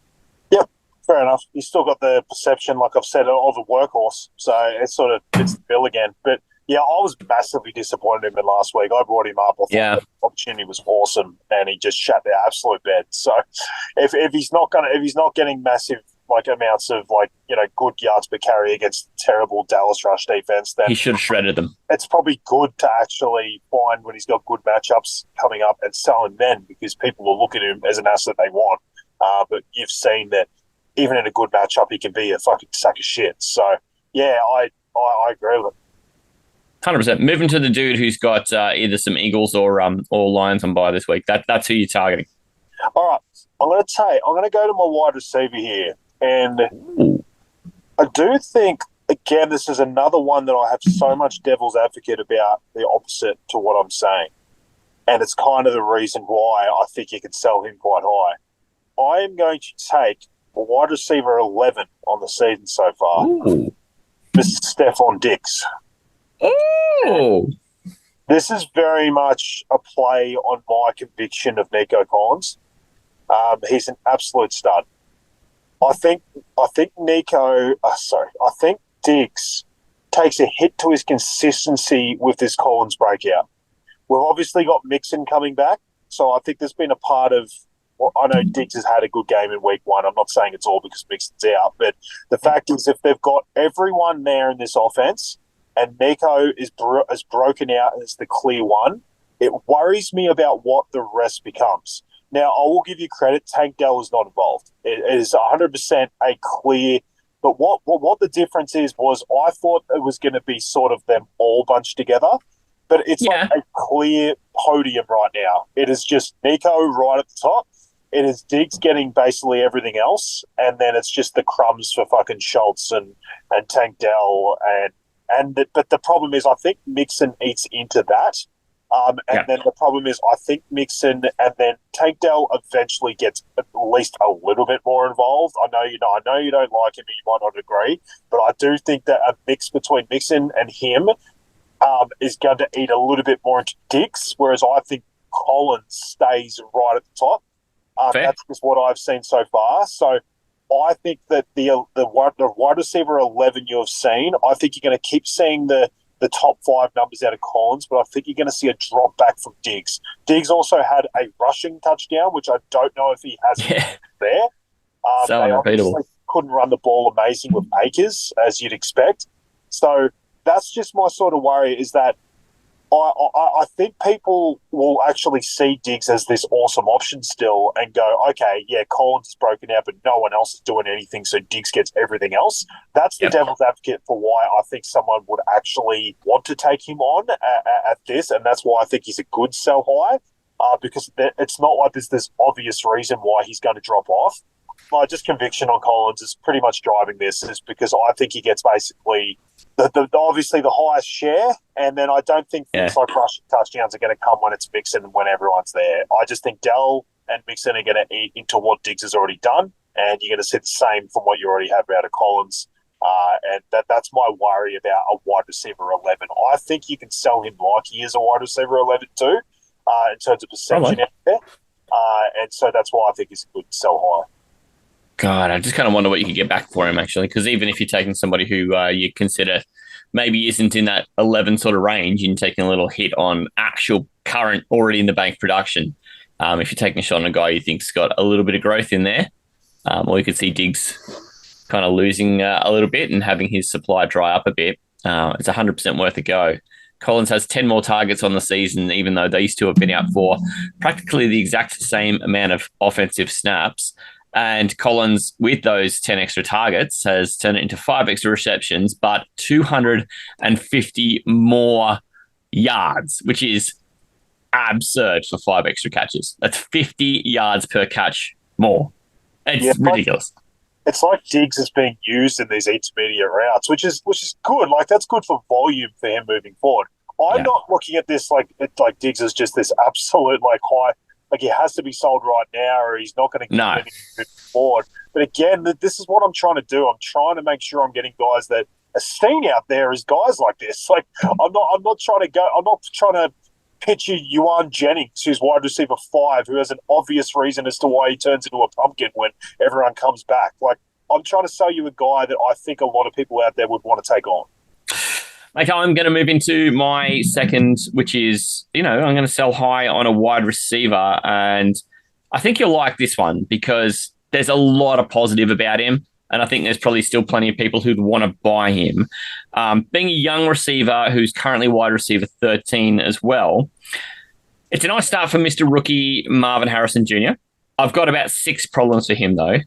Yep, fair enough. He's still got the perception, like I've said, of a workhorse, so it sort of fits the bill again. But yeah, I was massively disappointed in him last week. I brought him up. I thought the opportunity was awesome, and he just shut the absolute bed. So if he's not getting massive like amounts of good yards per carry against terrible Dallas rush defense, then He should have shredded them. it's probably good to actually find when he's got good matchups coming up and sell him then, because people will look at him as an asset they want. But you've seen that even in a good matchup, he can be a fucking sack of shit. So yeah, I agree with it. 100%. Moving to the dude who's got either some Eagles or Lions on bye this week. That's who you're targeting. All right, I'm going to go to my wide receiver here, and I do think again this is another one that I have so much devil's advocate about, the opposite to what I'm saying, and it's kind of the reason why I think you can sell him quite high. I am going to take wide receiver 11 on the season so far, Mr. Stephon Diggs. Oh, This is very much a play on my conviction of Nico Collins. He's an absolute stud. I think Diggs takes a hit to his consistency with this Collins breakout. We've obviously got Mixon coming back, so I think there's been a part of. Well, I know Diggs has had a good game in week 1. I'm not saying it's all because Mixon's out, but the fact is, if they've got everyone there in this offense, and Nico is broken out as the clear one, it worries me about what the rest becomes. Now, I will give you credit. Tank Dell is not involved. It is 100% a clear. But what the difference is was I thought it was going to be sort of them all bunched together, but it's not a clear podium right now. It is just Nico right at the top. It is Diggs getting basically everything else, and then it's just the crumbs for fucking Schultz and Tank Dell but the problem is I think Mixon eats into that. Then the problem is I think Mixon and then Tank Dell eventually gets at least a little bit more involved. I know you don't like him and you might not agree, but I do think that a mix between Mixon and him is going to eat a little bit more into Diggs, whereas I think Collins stays right at the top. That's just what I've seen so far. So I think that the wide receiver 11 you have seen, I think you're going to keep seeing the top 5 numbers out of Collins, but I think you're going to see a drop back from Diggs. Diggs also had a rushing touchdown, which I don't know if he has there. So unrepeatable. Couldn't run the ball amazing with Akers, as you'd expect. So that's just my sort of worry, is that I think people will actually see Diggs as this awesome option still and go, okay, yeah, Collins is broken out, but no one else is doing anything, so Diggs gets everything else. That's the devil's advocate for why I think someone would actually want to take him on at this, and that's why I think he's a good sell high, because it's not like there's this obvious reason why he's going to drop off. My just conviction on Collins is pretty much driving this, is because I think he gets basically obviously the highest share, and then I don't think things like rushing touchdowns are going to come when it's Mixon and when everyone's there. I just think Dell and Mixon are going to eat into what Diggs has already done, and you're going to see the same from what you already have out of Collins. And that's my worry about a wide receiver 11. I think you can sell him like he is a wide receiver 11 too, in terms of perception out there. And so that's why I think he's a good sell high. God, I just kind of wonder what you could get back for him, actually, because even if you're taking somebody who you consider maybe isn't in that 11 sort of range, and you're taking a little hit on actual current already in the bank production, if you're taking a shot on a guy you think's got a little bit of growth in there, or you could see Diggs kind of losing a little bit and having his supply dry up a bit, it's 100% worth a go. Collins has 10 more targets on the season, even though these two have been out for practically the exact same amount of offensive snaps. And Collins, with those 10 extra targets, has turned it into 5 extra receptions, but 250 more yards, which is absurd for 5 extra catches. That's 50 yards per catch more. It's ridiculous. It's like Diggs is being used in these intermediate routes, which is good. Like, that's good for volume for him moving forward. I'm not looking at this like Diggs is just this absolute high. Like, he has to be sold right now, or he's not going to get anything moving forward. But again, this is what I'm trying to do. I'm trying to make sure I'm getting guys that are seen out there as guys like this. Like, I'm not trying to pitch you Yuan Jennings, who's wide receiver 5, who has an obvious reason as to why he turns into a pumpkin when everyone comes back. Like, I'm trying to sell you a guy that I think a lot of people out there would want to take on. Okay, I'm going to move into my second, which is, I'm going to sell high on a wide receiver. And I think you'll like this one because there's a lot of positive about him. And I think there's probably still plenty of people who'd want to buy him. Being a young receiver who's currently wide receiver 13 as well, it's a nice start for Mr. Rookie Marvin Harrison Jr. I've got about 6 problems for him, though.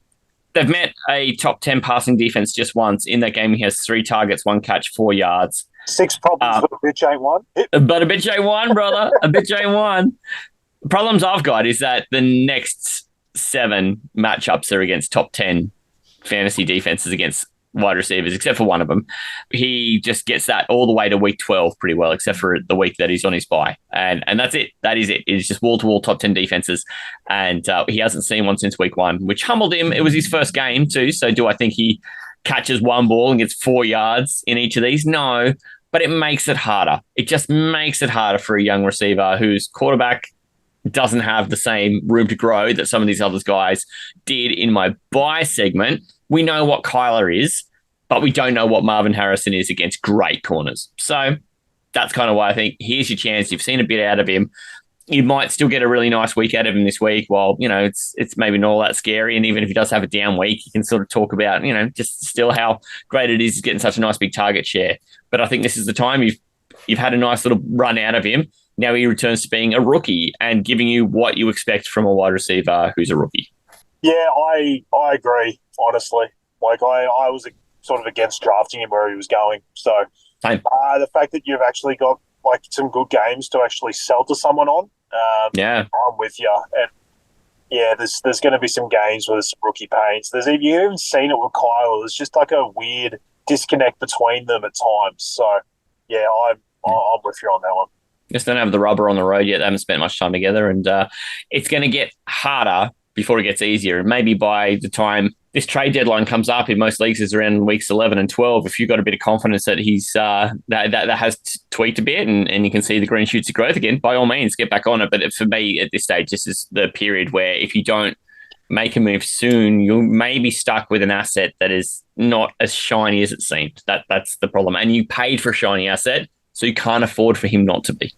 They've met a top 10 passing defense just once. In that game, he has 3 targets, 1 catch, 4 yards. 6 problems, but a bitch ain't one. But a bitch ain't one, brother. A bitch ain't one. The problems I've got is that the next 7 matchups are against top 10 fantasy defenses against wide receivers, except for one of them. He just gets that all the way to week 12 pretty well, except for the week that he's on his bye. And that's it. That is it. It's just wall-to-wall top 10 defenses. And he hasn't seen one since week 1, which humbled him. It was his first game too. So do I think he catches 1 ball and gets 4 yards in each of these? No, but it makes it harder. It just makes it harder for a young receiver whose quarterback doesn't have the same room to grow that some of these other guys did in my buy segment. We know what Kyler is, but we don't know what Marvin Harrison is against great corners. So that's kind of why I think here's your chance. You've seen a bit out of him. You might still get a really nice week out of him this week while, it's maybe not all that scary. And even if he does have a down week, you can sort of talk about, just still how great it is he's getting such a nice big target share. But I think this is the time you've had a nice little run out of him. Now he returns to being a rookie and giving you what you expect from a wide receiver who's a rookie. Yeah, I agree, honestly. Like, I was sort of against drafting him where he was going. So the fact that you've actually got, like, some good games to actually sell to someone on, I'm with you. And, yeah, there's going to be some games where there's some rookie pains. You've even seen it with Kyler. There's just, like, a weird disconnect between them at times. So, yeah, I'm with you on that one. Just don't have the rubber on the road yet. They haven't spent much time together, and it's going to get harder before it gets easier. Maybe by the time this trade deadline comes up in most leagues is around weeks 11 and 12. If you've got a bit of confidence that he's that has tweaked a bit and you can see the green shoots of growth again, by all means, get back on it. But for me at this stage, this is the period where if you don't make a move soon, you may be stuck with an asset that is not as shiny as it seemed. That's the problem. And you paid for a shiny asset, so you can't afford for him not to be.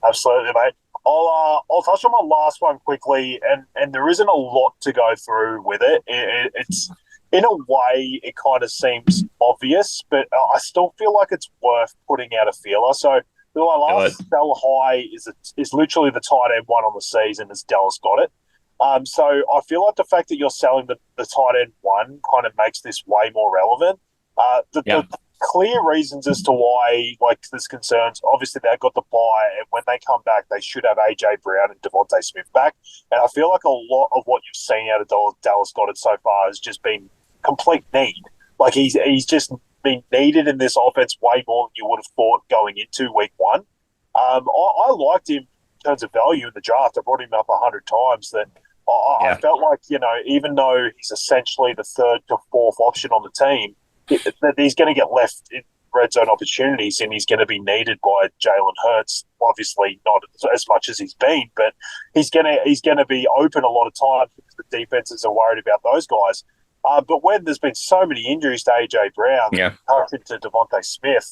Absolutely, mate. I'll touch on my last one quickly, and there isn't a lot to go through with it. It's in a way, it kind of seems obvious, but I still feel like it's worth putting out a feeler. So my last sell high is literally the tight end one on the season as Dallas got it. So I feel like the fact that you're selling the tight end one kind of makes this way more relevant. The clear reasons as to why, like, there's concerns. Obviously, they've got the bye, and when they come back, they should have AJ Brown and Devontae Smith back. And I feel like a lot of what you've seen out of Dallas Goedert so far has just been complete need. Like, he's just been needed in this offense way more than you would have thought going into week 1. I liked him in terms of value in the draft. I brought him up 100 times. That I felt like, even though he's essentially the 3rd to 4th option on the team, that he's going to get left in red zone opportunities and he's going to be needed by Jalen Hurts. Obviously not as much as he's been, but he's going to be open a lot of times because the defenses are worried about those guys. But when there's been so many injuries to AJ Brown, to Devontae Smith,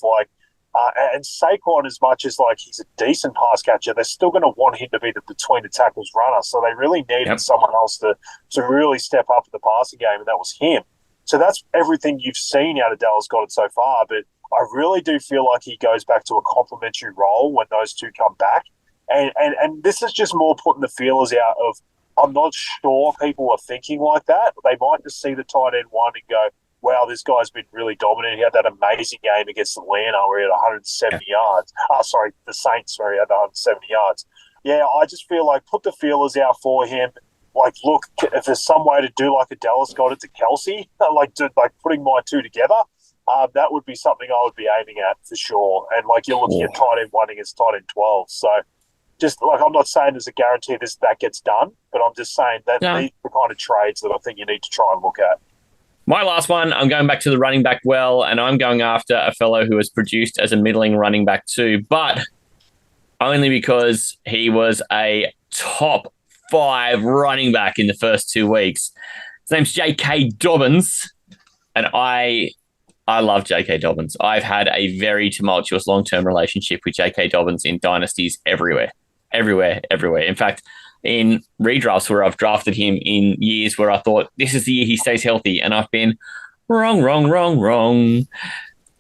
and Saquon, as much as like he's a decent pass catcher, they're still going to want him to be the between the tackles runner. So they really needed someone else to really step up in the passing game, and that was him. So that's everything you've seen out of Dallas Goedert so far. But I really do feel like he goes back to a complementary role when those two come back. And this is just more putting the feelers out of, I'm not sure people are thinking like that. They might just see the tight end one and go, wow, this guy's been really dominant. He had that amazing game against Atlanta where he had 170 yards. The Saints, where he had 170 yards. Yeah, I just feel like put the feelers out for him. Like, look, if there's some way to do like a Dallas Goedert to Kelsey, putting my two together, that would be something I would be aiming at for sure. And like you're looking at tight end 1 against tight end 12. So just like, I'm not saying there's a guarantee that gets done, but I'm just saying that these are the kind of trades that I think you need to try and look at. My last one, I'm going back to the running back and I'm going after a fellow who was produced as a middling running back too, but only because he was a top 5 running back in the first 2 weeks. His name's J.K. Dobbins, and I love J.K. Dobbins. I've had a very tumultuous long-term relationship with J.K. Dobbins in dynasties everywhere. In fact, in redrafts where I've drafted him in years where I thought this is the year he stays healthy, and I've been Wrong.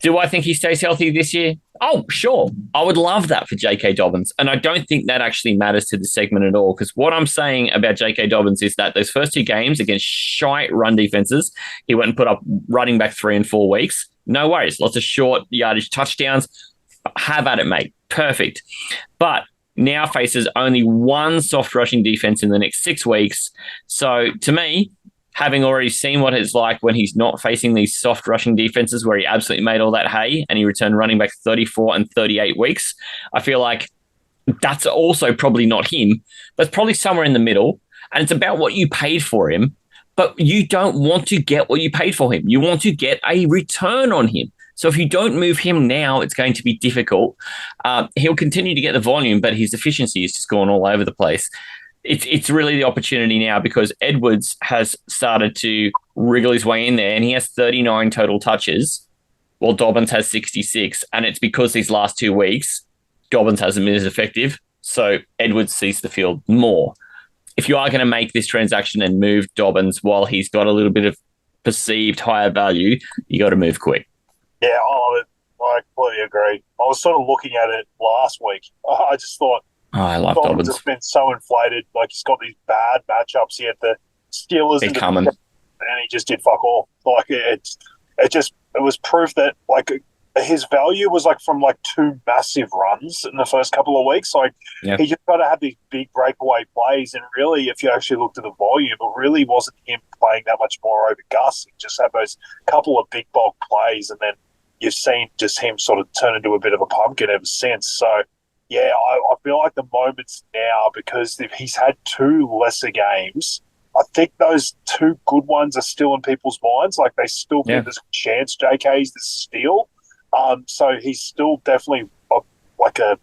Do I think he stays healthy this year? Oh, sure. I would love that for J.K. Dobbins. And I don't think that actually matters to the segment at all, because what I'm saying about J.K. Dobbins is that those first 2 games against shite run defenses, he went and put up running back 3 and 4 weeks. No worries. Lots of short yardage touchdowns. Have at it, mate. Perfect. But now faces only 1 soft rushing defense in the next 6 weeks. So to me, having already seen what it's like when he's not facing these soft rushing defenses where he absolutely made all that hay and he returned running back 34 and 38 weeks, I feel like that's also probably not him. That's probably somewhere in the middle. And it's about what you paid for him, but you don't want to get what you paid for him. You want to get a return on him. So if you don't move him now, it's going to be difficult. He'll continue to get the volume, but his efficiency is just going all over the place. It's really the opportunity now because Edwards has started to wriggle his way in there and he has 39 total touches while Dobbins has 66. And it's because these last 2 weeks, Dobbins hasn't been as effective. So Edwards sees the field more. If you are going to make this transaction and move Dobbins while he's got a little bit of perceived higher value, you got to move quick. Yeah, I completely agree. I was sort of looking at it last week. I just thought, I love Dobbins Dobbins. has been so inflated. Like, he's got these bad matchups. He had the Steelers They're coming. and he just did fuck all. Like, it was proof that, like, his value was, like, from, like, 2 massive runs in the first couple of weeks. Like, he just got to have these big breakaway plays. And really, if you actually looked at the volume, it really wasn't him playing that much more over Gus. He just had those couple of big bulk plays. And then you've seen just him sort of turn into a bit of a pumpkin ever since. So, yeah, I feel like the moment's now because if he's had 2 lesser games, I think those 2 good ones are still in people's minds. Like, they still give this chance. JK's the steal. So he's still definitely a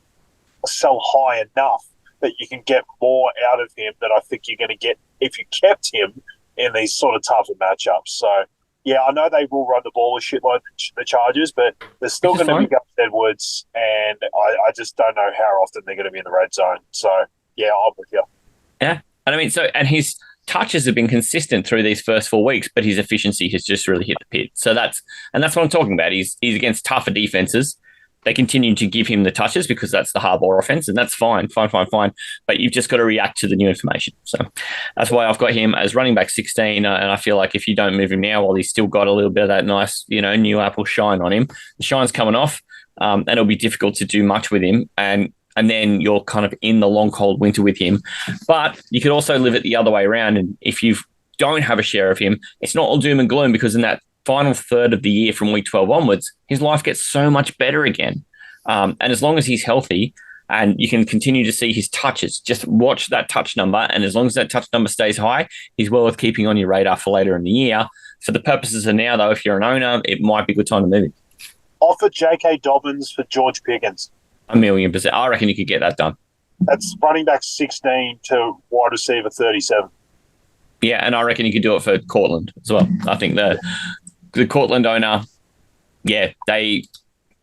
sell high enough that you can get more out of him than I think you're going to get if you kept him in these sort of tougher matchups. So, yeah, I know they will run the ball a shitload, the Chargers, but they're still going to be Gus Edwards, and I just don't know how often they're going to be in the red zone. So, yeah, I'm with you. Yeah. And I mean, and his touches have been consistent through these first 4 weeks, but his efficiency has just really hit the pit. So that's what I'm talking about. He's against tougher defenses. They continue to give him the touches because that's the Harbaugh offense, and that's fine. But you've just got to react to the new information. So that's why I've got him as running back 16, and I feel like if you don't move him now while he's still got a little bit of that nice, new apple shine on him, the shine's coming off, and it'll be difficult to do much with him, and then you're kind of in the long, cold winter with him. But you could also live it the other way around, and if you don't have a share of him, it's not all doom and gloom because in that final third of the year from week 12 onwards, his life gets so much better again. And as long as he's healthy and you can continue to see his touches, just watch that touch number. And as long as that touch number stays high, he's well worth keeping on your radar for later in the year. For the purposes of now, though, if you're an owner, it might be a good time to move him. Offer J.K. Dobbins for George Pickens. 1,000,000%. I reckon you could get that done. That's running back 16 to wide receiver 37. Yeah, and I reckon you could do it for Cortland as well. I think the Cortland owner, they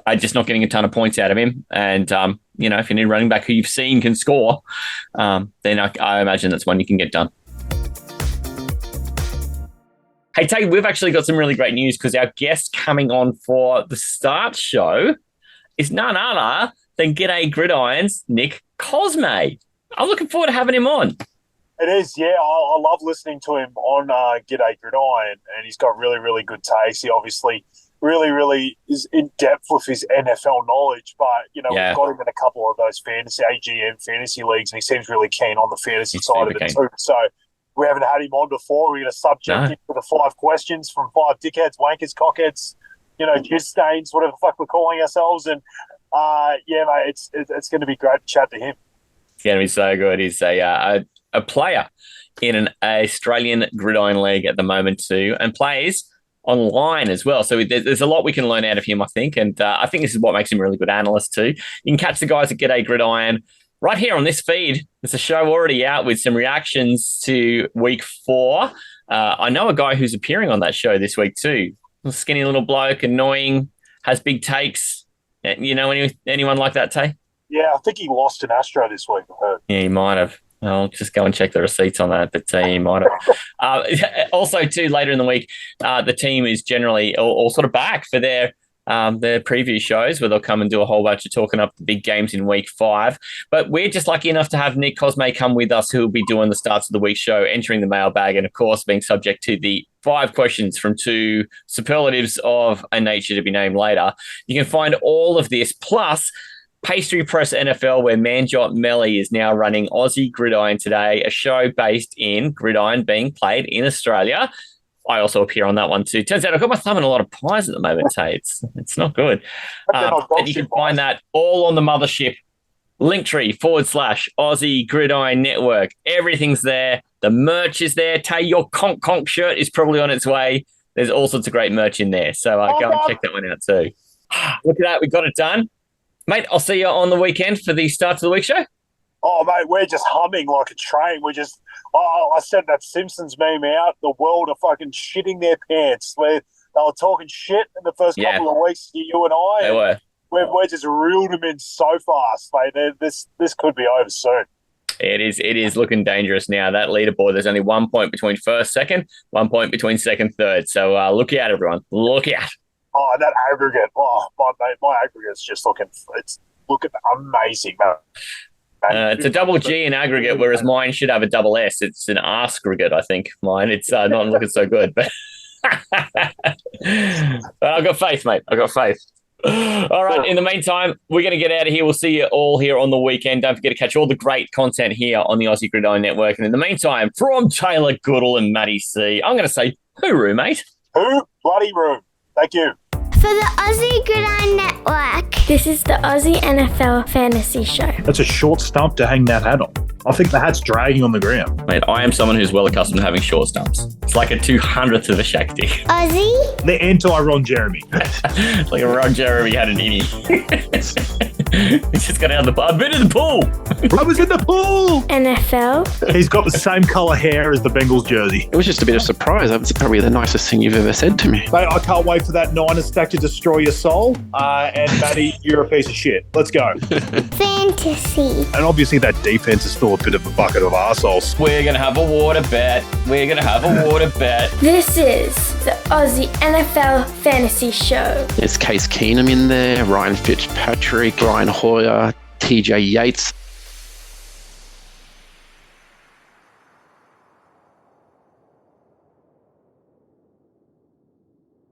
are just not getting a ton of points out of him. And, if you need a running back who you've seen can score, then I imagine that's one you can get done. Hey, Tay, we've actually got some really great news because our guest coming on for the start show is none other than G'day Gridiron's Nick COSMAI. I'm looking forward to having him on. It is, yeah. I love listening to him on G'day Gridiron, and he's got really, really good taste. He obviously really, really is in depth with his NFL knowledge, but, we've got him in a couple of those AGN fantasy leagues, and he seems really keen on the fantasy side of it too. So we haven't had him on before. We're going to subject him to the 5 questions from 5 dickheads, wankers, cockheads, jizz stains, whatever the fuck we're calling ourselves. And, mate, it's going to be great to chat to him. It's going to be so good. He's a player in an Australian gridiron league at the moment too, and plays online as well. So there's a lot we can learn out of him, I think. And I think this is what makes him a really good analyst too. You can catch the guys at G'day Gridiron right here on this feed. There's a show already out with some reactions to week 4. I know a guy who's appearing on that show this week too. A skinny little bloke, annoying, has big takes. You know anyone like that, Tay? Yeah, I think he lost an Astro this week, I heard. Yeah, he might have. I'll just go and check the receipts on that. The team might have. Also, too, later in the week, the team is generally all sort of back for their preview shows where they'll come and do a whole bunch of talking up the big games in week 5. But we're just lucky enough to have Nick COSMAI come with us, who will be doing the starts of the week show, entering the mailbag, and of course being subject to the 5 questions from 2 superlatives of a nature to be named later. You can find all of this, plus Pastry Press NFL, where Manjot Melly is now running Aussie Gridiron Today, a show based in gridiron being played in Australia. I also appear on that one too. Turns out I've got my thumb in a lot of pies at the moment, Tay. It's not good. And you can find that all on the mothership, Linktree/Aussie Gridiron Network. Everything's there. The merch is there. Tay, your Conk Conk shirt is probably on its way. There's all sorts of great merch in there. So go and check that one out too. Look at that. We got it done. Mate, I'll see you on the weekend for the start of the week show. Oh, mate, we're just humming like a train. We're just, I said that Simpsons meme out. The world are fucking shitting their pants. They were talking shit in the first couple of weeks, you and I. They were. We're just reeled them in so fast, mate. This could be over soon. It is looking dangerous now. That leaderboard, there's only 1 point between first, second, 1 point between second, third. So look out, everyone. Look out. Oh, that aggregate. Oh, my aggregate's just looking amazing, man. It's a double G in aggregate, whereas mine should have a double S. It's an aggregate, I think. Mine, it's not looking so good. But I've got faith, mate. I've got faith. All right. In the meantime, we're going to get out of here. We'll see you all here on the weekend. Don't forget to catch all the great content here on the Aussie Gridiron Network. And in the meantime, from Taylor Goodall and Matty C, I'm going to say hooroo, mate. Who bloody room. Thank you. For the Aussie Gridiron Network. This is the Aussie NFL Fantasy Show. That's a short stump to hang that hat on. I think the hat's dragging on the ground. Mate, I am someone who's well accustomed to having short stumps. It's like a 200th of a Shakti. Aussie. The anti-Ron Jeremy. It's like a Ron Jeremy had an innie. He's just got out of the pool. I've been in the pool. I was in the pool. NFL. He's got the same colour hair as the Bengals jersey. It was just a bit of surprise. That's probably the nicest thing you've ever said to me. Mate, I can't wait for that Niners stack to destroy your soul. And Matty, you're a piece of shit. Let's go. Fantasy. And obviously that defense is still a bit of a bucket of arseholes. We're going to have a water bet. This is the Aussie NFL Fantasy Show. There's Case Keenum in there, Ryan Fitzpatrick, Brian Hoyer, TJ Yates,